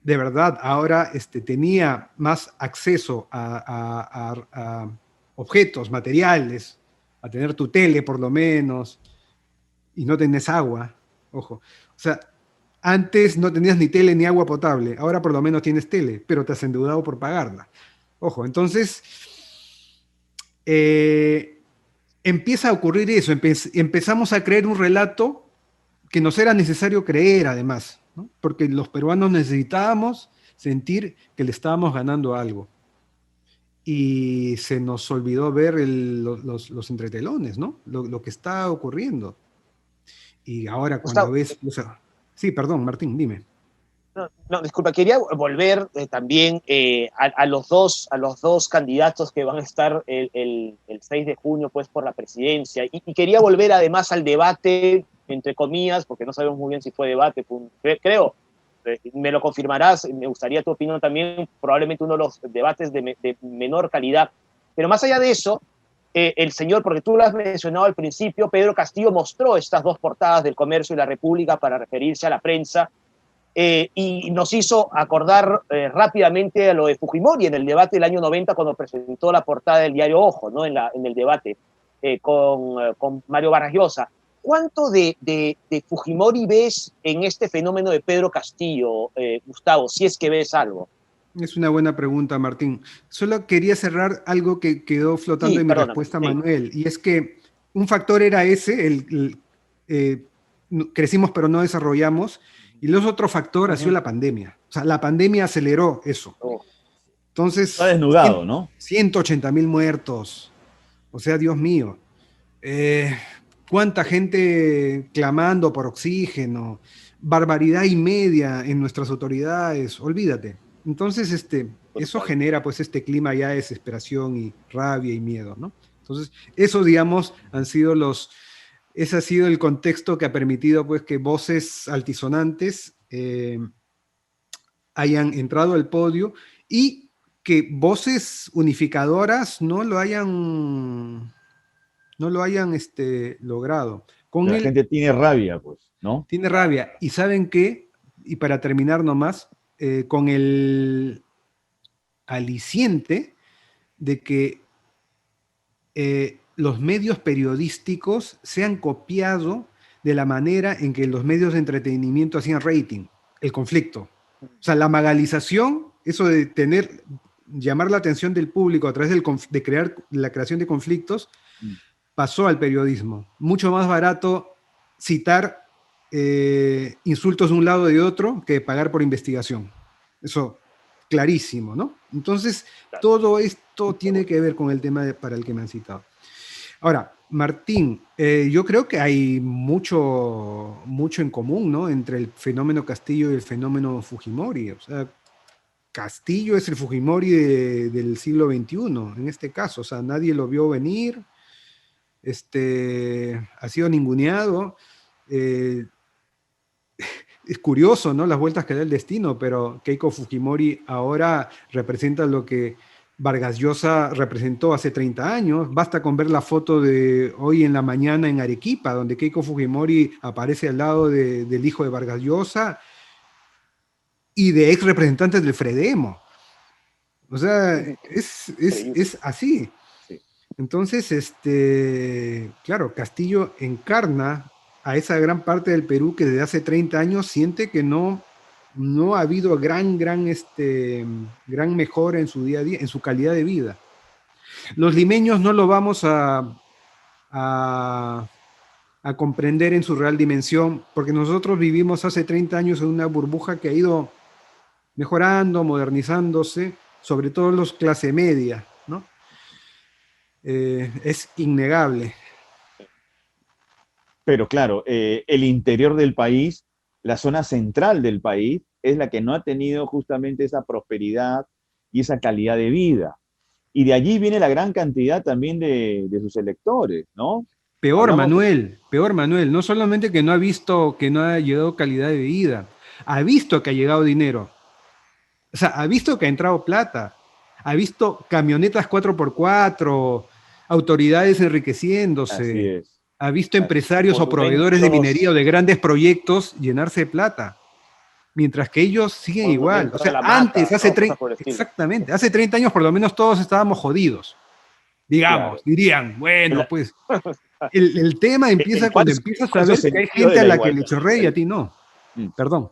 de verdad ahora tenía más acceso a objetos, materiales, a tener tu tele por lo menos, y no tenés agua, ojo. O sea, antes no tenías ni tele ni agua potable, ahora por lo menos tienes tele, pero te has endeudado por pagarla. Ojo, entonces empieza a ocurrir eso, empezamos a creer un relato que nos era necesario creer además, ¿no? Porque los peruanos necesitábamos sentir que le estábamos ganando algo. Y se nos olvidó ver los entretelones, ¿no? Lo que está ocurriendo. Y ahora cuando Gustavo, ves... O sea, sí, perdón, Martín, dime. No, disculpa, quería volver también a los dos candidatos que van a estar el 6 de junio pues, por la presidencia. Y quería volver además al debate, entre comillas, porque no sabemos muy bien si fue debate, creo, me lo confirmarás, me gustaría tu opinión también, probablemente uno de los debates de menor calidad. Pero más allá de eso, el señor, porque tú lo has mencionado al principio, Pedro Castillo mostró estas dos portadas del Comercio y La República para referirse a la prensa, y nos hizo acordar rápidamente a lo de Fujimori en el debate del año 90 cuando presentó la portada del diario Ojo, ¿no? en el debate con Mario Vargas Llosa. ¿Cuánto de Fujimori ves en este fenómeno de Pedro Castillo, Gustavo, si es que ves algo? Es una buena pregunta, Martín. Solo quería cerrar algo que quedó flotando Sí, en mi perdóname, respuesta a sí. Manuel, y es que un factor era ese, crecimos pero no desarrollamos, y el otro factor ha sido la pandemia. O sea, la pandemia aceleró eso. Oh, Entonces, Está desnudado, ¿no? 180.000 muertos. O sea, Dios mío. Eh, ¿Cuánta gente clamando por oxígeno? Barbaridad y media en nuestras autoridades. Olvídate. Entonces, eso genera pues este clima ya de desesperación y rabia y miedo, ¿no? Entonces, eso, digamos, ese ha sido el contexto que ha permitido pues que voces altisonantes hayan entrado al podio y que voces unificadoras no lo hayan logrado. La gente tiene rabia, pues, ¿no? Tiene rabia. ¿Y saben qué? Y para terminar nomás, con el aliciente de que los medios periodísticos se han copiado de la manera en que los medios de entretenimiento hacían rating, el conflicto. O sea, la magalización, eso de llamar la atención del público a través de crear la creación de conflictos, pasó al periodismo. Mucho más barato citar insultos de un lado y de otro que pagar por investigación. Eso, clarísimo, ¿no? Entonces, todo esto tiene que ver con el tema para el que me han citado. Ahora, Martín, yo creo que hay mucho en común, ¿no? Entre el fenómeno Castillo y el fenómeno Fujimori. O sea, Castillo es el Fujimori del siglo XXI, en este caso. O sea, nadie lo vio venir, ha sido ninguneado. Es curioso, ¿no? Las vueltas que da el destino, pero Keiko Fujimori ahora representa lo que Vargas Llosa representó hace 30 años. Basta con ver la foto de hoy en la mañana en Arequipa, donde Keiko Fujimori aparece al lado del hijo de Vargas Llosa y de ex representantes del Fredemo. O sea, es así. Entonces, claro, Castillo encarna a esa gran parte del Perú que desde hace 30 años siente que no ha habido gran mejora en su día a día, en su calidad de vida. Los limeños no lo vamos a comprender en su real dimensión, porque nosotros vivimos hace 30 años en una burbuja que ha ido mejorando, modernizándose, sobre todo los clase media, ¿no? Es innegable. Pero claro, el interior del país, la zona central del país, es la que no ha tenido justamente esa prosperidad y esa calidad de vida. Y de allí viene la gran cantidad también de sus electores, ¿no? Peor, Manuel, no solamente que no ha visto que no ha llegado calidad de vida, ha visto que ha llegado dinero. O sea, ha visto que ha entrado plata, ha visto camionetas 4x4, autoridades enriqueciéndose. Así es. Ha visto empresarios o proveedores de minería o de grandes proyectos llenarse de plata, mientras que ellos siguen igual. O sea, antes, exactamente, hace 30 años por lo menos todos estábamos jodidos. Digamos, dirían, bueno, pues el tema empieza cuando empiezas a ver que hay gente a la que le chorrea y a ti no. Perdón.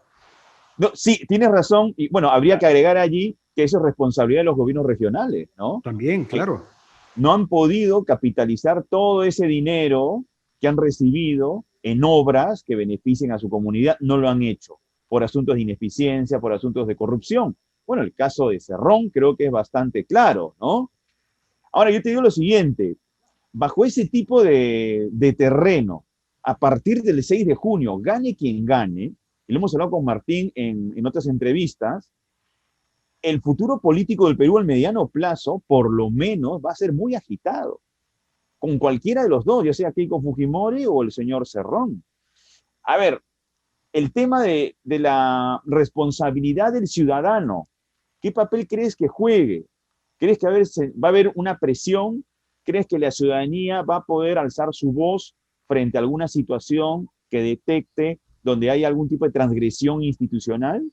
No, sí, tienes razón. Y bueno, habría que agregar allí que eso es responsabilidad de los gobiernos regionales, ¿no? También, claro. No han podido capitalizar todo ese dinero que han recibido en obras que beneficien a su comunidad. No lo han hecho por asuntos de ineficiencia, por asuntos de corrupción. Bueno, el caso de Cerrón creo que es bastante claro, ¿no? Ahora, yo te digo lo siguiente. Bajo ese tipo de terreno, a partir del 6 de junio, gane quien gane, y lo hemos hablado con Martín en otras entrevistas, el futuro político del Perú al mediano plazo, por lo menos, va a ser muy agitado, con cualquiera de los dos, ya sea Keiko Fujimori o el señor Cerrón. A ver, el tema de la responsabilidad del ciudadano, ¿qué papel crees que juegue? ¿Crees que va a haber una presión ¿crees que la ciudadanía va a poder alzar su voz frente a alguna situación que detecte donde hay algún tipo de transgresión institucional?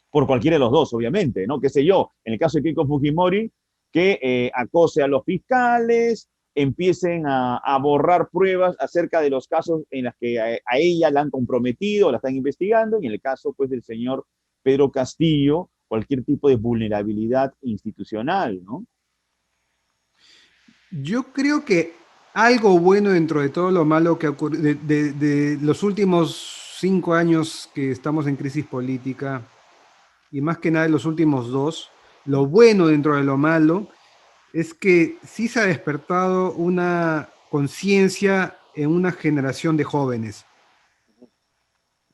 Por cualquiera de los dos, obviamente, ¿no? Qué sé yo, en el caso de Keiko Fujimori, que acose a los fiscales, empiecen a borrar pruebas acerca de los casos en los que a ella la han comprometido, la están investigando, y en el caso pues del señor Pedro Castillo, cualquier tipo de vulnerabilidad institucional, ¿no? Yo creo que algo bueno dentro de todo lo malo que ocurrió, de los últimos 5 años que estamos en crisis política, y más que nada en los últimos 2, lo bueno dentro de lo malo es que sí se ha despertado una conciencia en una generación de jóvenes.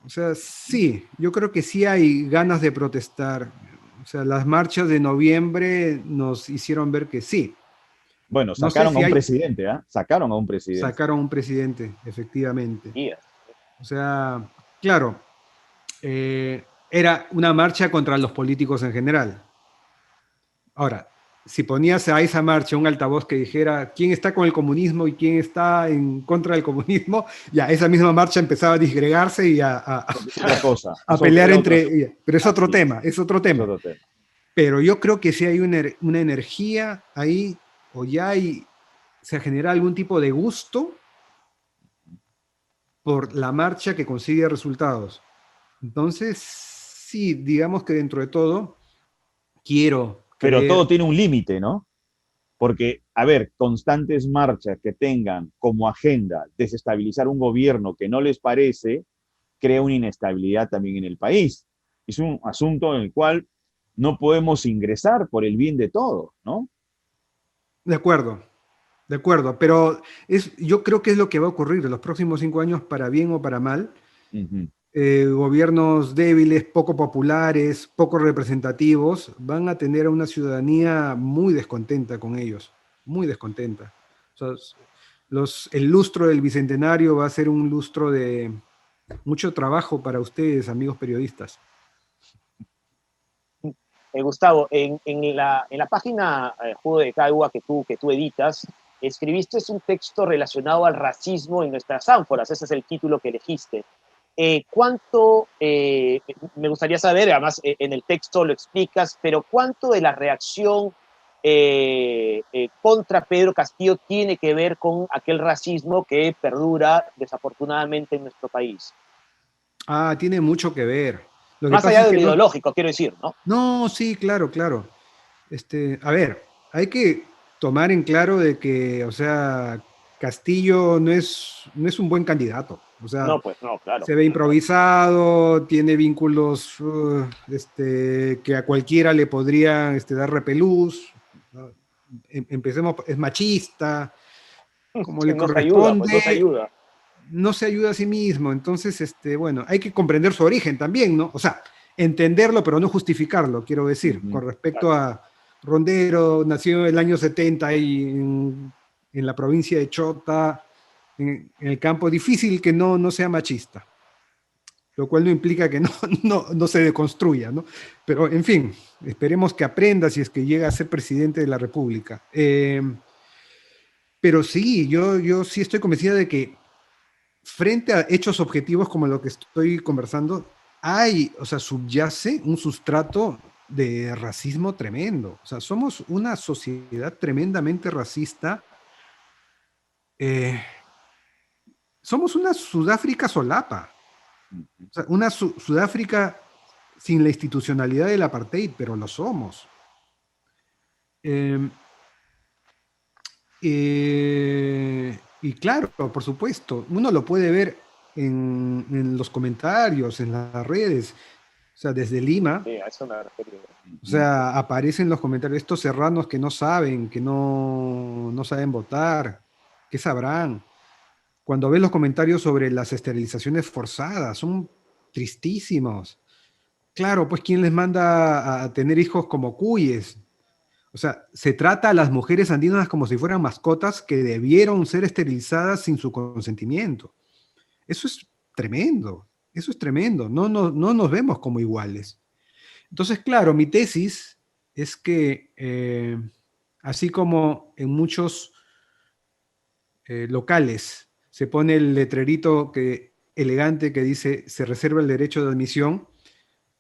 O sea, sí, yo creo que sí hay ganas de protestar. O sea, las marchas de noviembre nos hicieron ver que sí. Bueno, No sé sacaron a si un hay, presidente, ¿ah? Sacaron a un presidente. sacaron un presidente, efectivamente. Días. O sea, claro, era una marcha contra los políticos en general. Ahora, si ponías a esa marcha un altavoz que dijera quién está con el comunismo y quién está en contra del comunismo, ya esa misma marcha empezaba a disgregarse y Es otra cosa. a pelear Era otro, entre... Pero es otro así tema, es otro es tema. otro tema. Pero yo creo que sí hay una energía ahí, o ya hay, se genera algún tipo de gusto por la marcha que consigue resultados. Entonces, sí, digamos que dentro de todo, quiero Pero todo creer. tiene un límite, ¿no? Porque, a ver, constantes marchas que tengan como agenda desestabilizar un gobierno que no les parece, crea una inestabilidad también en el país. Es un asunto en el cual no podemos ingresar por el bien de todos, ¿no? De acuerdo, pero yo creo que es lo que va a ocurrir en los próximos 5 años, para bien o para mal. Uh-huh. Gobiernos débiles, poco populares, poco representativos, van a tener a una ciudadanía muy descontenta con ellos, muy descontenta. O sea, el lustro del Bicentenario va a ser un lustro de mucho trabajo para ustedes, amigos periodistas. Gustavo, en la página Jugo de Caigua que tú editas, escribiste un texto relacionado al racismo en nuestras ánforas. Ese es el título que elegiste. Me gustaría saber, además en el texto lo explicas, pero cuánto de la reacción contra Pedro Castillo tiene que ver con aquel racismo que perdura desafortunadamente en nuestro país. Tiene mucho que ver. Lo que Más pasa allá es de que lo no. ideológico, quiero decir, ¿no? No, sí, claro, claro. A ver, hay que tomar en claro de que, o sea, Castillo no es un buen candidato. O sea, No, pues no, claro. se ve improvisado, tiene vínculos que a cualquiera le podría dar repelús. ¿No? Empecemos, es machista, como le No se ayuda, pues no se corresponde, ayuda. no se ayuda a sí mismo. Entonces, bueno, hay que comprender su origen también, ¿no? O sea, entenderlo, pero no justificarlo, quiero decir, Uh-huh. con respecto a Rondero, nació en el año 70 ahí en la provincia de Chota, en el campo. Difícil que no sea machista, lo cual no implica que no se deconstruya, ¿no? Pero, en fin, esperemos que aprenda si es que llega a ser presidente de la República. Pero sí, yo sí estoy convencida de que frente a hechos objetivos como lo que estoy conversando, o sea, subyace un sustrato de racismo tremendo. O sea, somos una sociedad tremendamente racista. Somos una Sudáfrica solapa. O sea, una Sudáfrica sin la institucionalidad del apartheid, pero lo somos. Eh, y claro, por supuesto, uno lo puede ver en los comentarios, en las redes. O sea, desde Lima, Sí, a eso me refiero. o sea, aparecen los comentarios estos serranos que no saben, que no saben votar, ¿qué sabrán? Cuando ves los comentarios sobre las esterilizaciones forzadas, son tristísimos. Claro, pues ¿quién les manda a tener hijos como cuyes? O sea, se trata a las mujeres andinas como si fueran mascotas que debieron ser esterilizadas sin su consentimiento. Eso es tremendo, eso es tremendo. No nos vemos como iguales. Entonces, claro, mi tesis es que así como en muchos locales se pone el letrerito elegante que dice se reserva el derecho de admisión.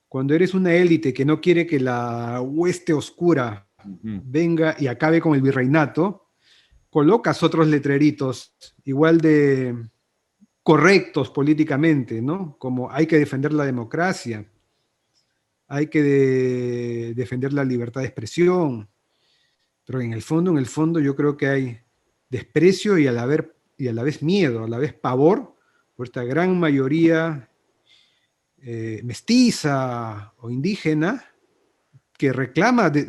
Cuando eres una élite que no quiere que la hueste oscura venga y acabe con el virreinato, colocas otros letreritos igual de correctos políticamente, ¿no? Como hay que defender la democracia, hay que defender la libertad de expresión, pero en el fondo yo creo que hay desprecio y a la vez miedo, a la vez pavor por esta gran mayoría mestiza o indígena que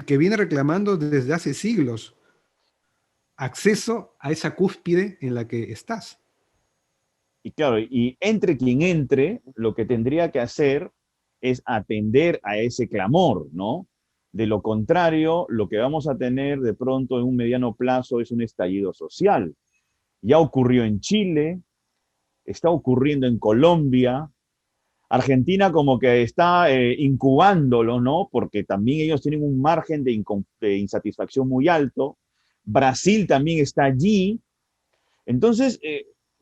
que viene reclamando desde hace siglos acceso a esa cúspide en la que estás. Y claro, y entre quien entre, lo que tendría que hacer es atender a ese clamor, ¿no? De lo contrario, lo que vamos a tener de pronto en un mediano plazo es un estallido social. Ya ocurrió en Chile, está ocurriendo en Colombia, Argentina como que está incubándolo, ¿no? Porque también ellos tienen un margen de insatisfacción muy alto. Brasil también está allí. Entonces,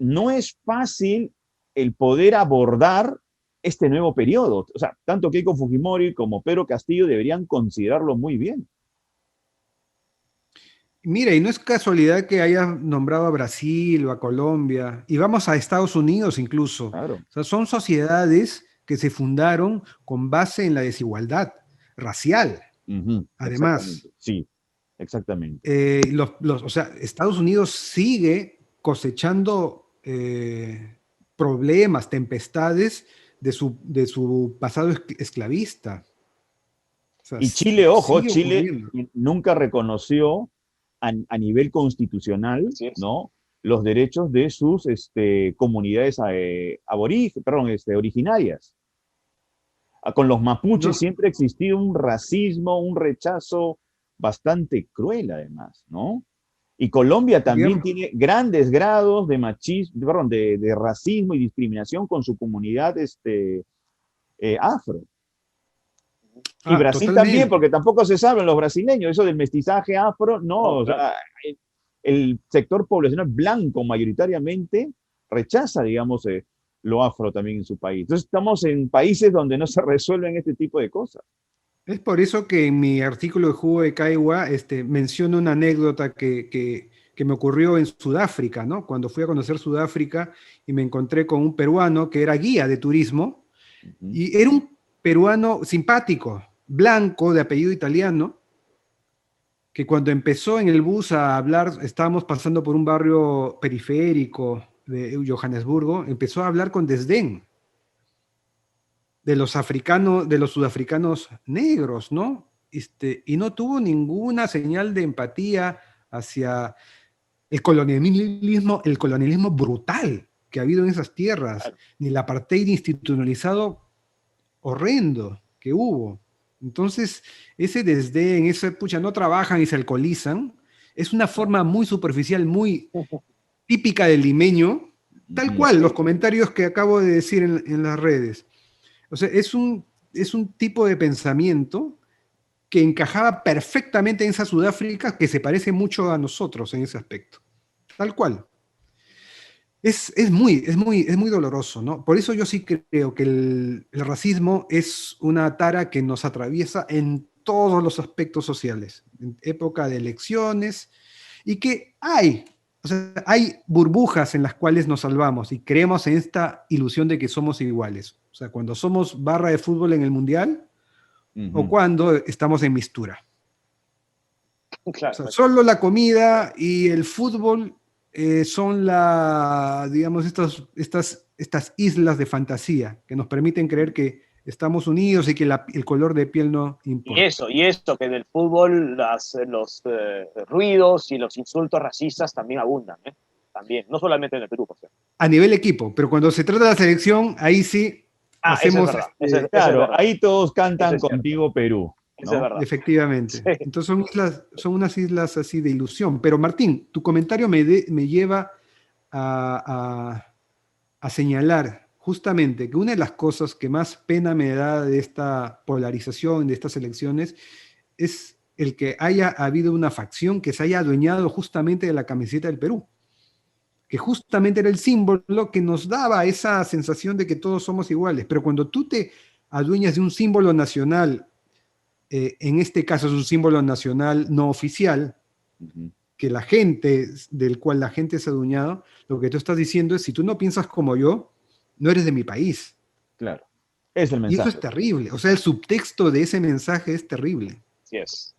no es fácil el poder abordar este nuevo periodo. O sea, tanto Keiko Fujimori como Pedro Castillo deberían considerarlo muy bien. Mira, y no es casualidad que haya nombrado a Brasil o a Colombia, y vamos a Estados Unidos incluso. Claro. O sea, son sociedades que se fundaron con base en la desigualdad racial. Además, sí, exactamente. O sea, Estados Unidos sigue cosechando problemas, tempestades de su pasado esclavista. O sea, Y Chile, ojo, sigue Chile ocurriendo. nunca reconoció a nivel constitucional, ¿no? Los derechos de sus comunidades originarias. Con los mapuches siempre ha existido un racismo, un rechazo bastante cruel, además, ¿no? Y Colombia también tiene grandes grados de machismo, perdón, de racismo y discriminación con su comunidad afro. Y Brasil totalmente. también, porque tampoco se saben los brasileños, eso del mestizaje afro, no, o sea, el sector poblacional blanco mayoritariamente rechaza, digamos, lo afro también en su país. Entonces estamos en países donde no se resuelven este tipo de cosas. Es por eso que en mi artículo de Jugo de Caigua menciono una anécdota que me ocurrió en Sudáfrica, ¿no? Cuando fui a conocer Sudáfrica y me encontré con un peruano que era guía de turismo, y era un peruano simpático, blanco, de apellido italiano, que cuando empezó en el bus a hablar, estábamos pasando por un barrio periférico de Johannesburgo, empezó a hablar con desdén de los africanos, de los sudafricanos negros, ¿no? Y no tuvo ninguna señal de empatía hacia el colonialismo brutal que ha habido en esas tierras, ni el apartheid institucionalizado horrendo que hubo. Entonces, ese desdén, ese pucha, no trabajan y se alcoholizan, es una forma muy superficial, muy típica del limeño, tal cual, los comentarios que acabo de decir en las redes. O sea, es un tipo de pensamiento que encajaba perfectamente en esa Sudáfrica que se parece mucho a nosotros en ese aspecto. Tal cual. Es muy doloroso, ¿no? Por eso yo sí creo que el racismo es una tara que nos atraviesa en todos los aspectos sociales, en época de elecciones, y que o sea, hay burbujas en las cuales nos salvamos y creemos en esta ilusión de que somos iguales. O sea, cuando somos barra de fútbol en el Mundial o cuando estamos en mistura. Claro, o sea, solo la comida y el fútbol son digamos, estas islas de fantasía que nos permiten creer que estamos unidos y que el color de piel no importa. Y eso, que en el fútbol los ruidos y los insultos racistas también abundan, ¿eh? También, no solamente en el Perú, por cierto. A nivel equipo, pero cuando se trata de la selección, ahí sí hacemos... Eso es verdad. Claro, ahí todos cantan contigo Perú. ¿No? Eso es verdad. Efectivamente. Sí. Entonces son unas islas así de ilusión. Pero Martín, tu comentario me lleva a señalar justamente que una de las cosas que más pena me da de esta polarización, de estas elecciones, es el que haya habido una facción que se haya adueñado justamente de la camiseta del Perú, que justamente era el símbolo que nos daba esa sensación de que todos somos iguales. Pero cuando tú te adueñas de un símbolo nacional, en este caso es un símbolo nacional no oficial, que la gente, del cual la gente se ha adueñado, lo que tú estás diciendo es, si tú no piensas como yo, no eres de mi país. Claro, es el Y mensaje. eso es terrible. O sea, el subtexto de ese mensaje es terrible. Así es.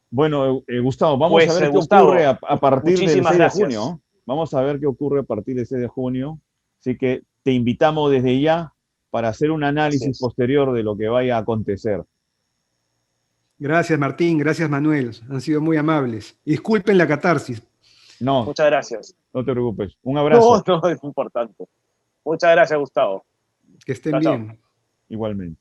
Bueno, Gustavo, vamos Pues, a ver qué Gustavo, ocurre a partir del 6 muchísimas de gracias. junio. Vamos a ver qué ocurre a partir del 6 de junio. Así que te invitamos desde ya para hacer un análisis posterior de lo que vaya a acontecer. Gracias, Martín. Gracias, Manuel. Han sido muy amables. Y disculpen la catarsis. No, Muchas gracias. no te preocupes. Un abrazo. No, es importante. Muchas gracias, Gustavo. Que estén Chao, chao. bien. Igualmente.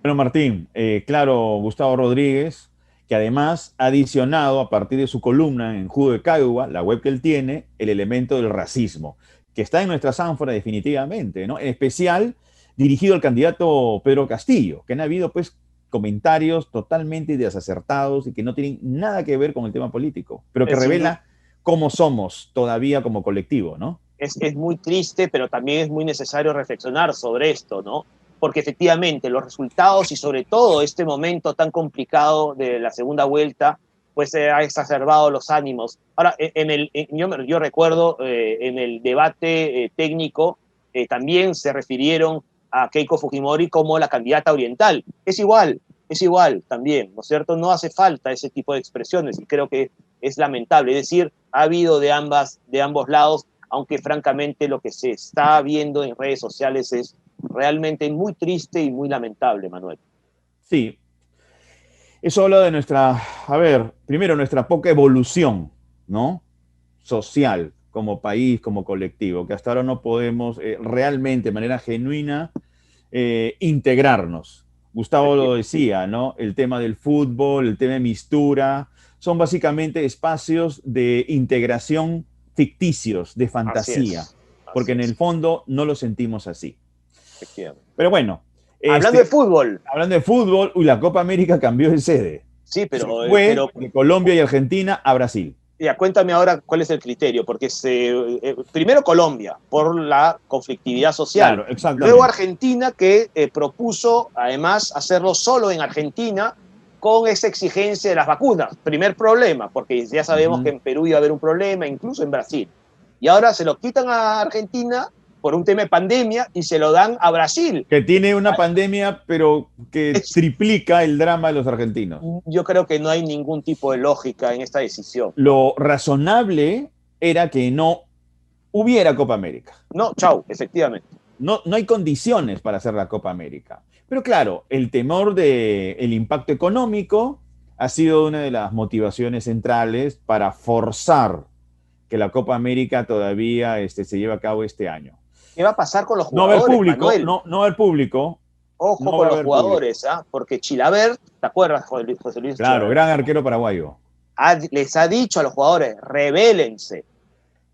Bueno, Martín, claro, Gustavo Rodríguez, que además ha adicionado a partir de su columna en Jugo de Caigua, la web que él tiene, el elemento del racismo, que está en nuestra ánfora definitivamente, ¿no? En especial dirigido al candidato Pedro Castillo, que han habido pues comentarios totalmente desacertados y que no tienen nada que ver con el tema político, pero que revela cómo somos todavía como colectivo, ¿no? Es muy triste, pero también es muy necesario reflexionar sobre esto, ¿no? Porque efectivamente los resultados y sobre todo este momento tan complicado de la segunda vuelta, pues ha exacerbado los ánimos. Ahora, yo recuerdo en el debate técnico también se refirieron a Keiko Fujimori como la candidata oriental. Es igual también, ¿no es cierto? No hace falta ese tipo de expresiones y creo que es lamentable. Es decir, ha habido de ambos lados, aunque francamente lo que se está viendo en redes sociales es realmente muy triste y muy lamentable, Manuel. Sí. Eso habla de primero nuestra poca evolución, ¿no? Social, como país, como colectivo, que hasta ahora no podemos realmente, de manera genuina, integrarnos. Gustavo lo decía, ¿no? El tema del fútbol, el tema de mistura, son básicamente espacios de integración ficticios, de fantasía, porque en el fondo no lo sentimos así. Pero bueno. Hablando de fútbol. Hablando de fútbol, la Copa América cambió de sede. Sí, pero de Colombia y Argentina a Brasil. Ya, cuéntame ahora cuál es el criterio, porque primero Colombia, por la conflictividad social. Claro, exactamente. Luego Argentina, que propuso además hacerlo solo en Argentina con esa exigencia de las vacunas. Primer problema, porque ya sabemos que en Perú iba a haber un problema, incluso en Brasil. Y ahora se lo quitan a Argentina por un tema de pandemia y se lo dan a Brasil. Que tiene una pandemia, pero que triplica el drama de los argentinos. Yo creo que no hay ningún tipo de lógica en esta decisión. Lo razonable era que no hubiera Copa América. No, chau, efectivamente. No hay condiciones para hacer la Copa América. Pero claro, el temor del impacto económico ha sido una de las motivaciones centrales para forzar que la Copa América todavía se lleve a cabo este año. ¿Qué va a pasar con los jugadores, no haber público, Manuel? No haber público. Ojo no con los jugadores, ¿ah? Porque Chilavert, ¿te acuerdas, José Luis? Claro, Chilavert? gran arquero paraguayo. Les ha dicho a los jugadores, rebélense,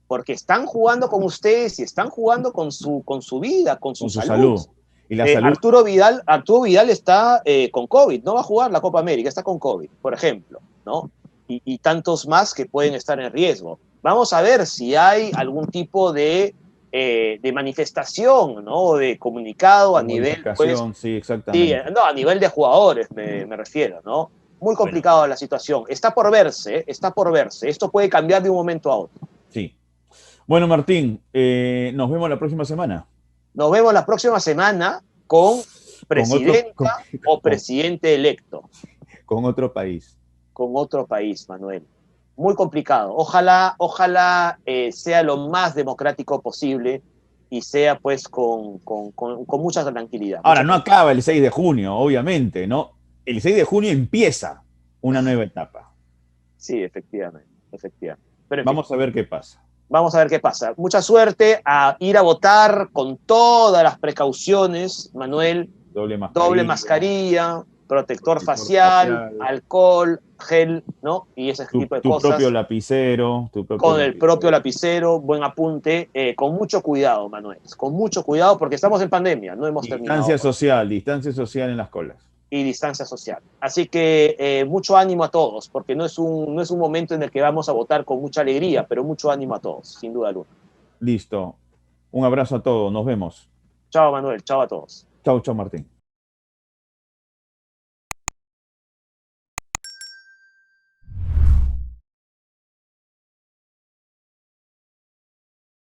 porque están jugando con ustedes y están jugando con su vida, con su salud. Y la salud. Arturo Vidal está con COVID, no va a jugar la Copa América, está con COVID, por ejemplo, ¿no? Y tantos más que pueden estar en riesgo. Vamos a ver si hay algún tipo de manifestación, ¿no? De comunicado a nivel, pues, sí, exactamente. Sí, no, a nivel de jugadores me refiero, ¿no? Muy complicada la situación. Está por verse. Esto puede cambiar de un momento a otro. Sí. Bueno, Martín, nos vemos la próxima semana. Nos vemos la próxima semana con presidenta o presidente electo. Con otro país. Con otro país, Manuel. Muy complicado. Ojalá sea lo más democrático posible y sea pues con mucha tranquilidad. Ahora, no acaba el 6 de junio, obviamente, ¿no? El 6 de junio empieza una nueva etapa. Sí, efectivamente. Pero vamos a ver qué pasa. Vamos a ver qué pasa. Mucha suerte, a ir a votar con todas las precauciones, Manuel. Doble mascarilla, protector facial, alcohol, gel, ¿no? Y ese tipo de cosas. Tu propio lapicero. El propio lapicero, buen apunte. Con mucho cuidado, Manuel. Con mucho cuidado porque estamos en pandemia, no hemos terminado. Distancia social en las colas. y distancia social. Así que mucho ánimo a todos, porque no es un momento en el que vamos a votar con mucha alegría, pero mucho ánimo a todos, sin duda alguna. Listo. Un abrazo a todos. Nos vemos. Chao, Manuel. Chao a todos. Chau, chau, Martín.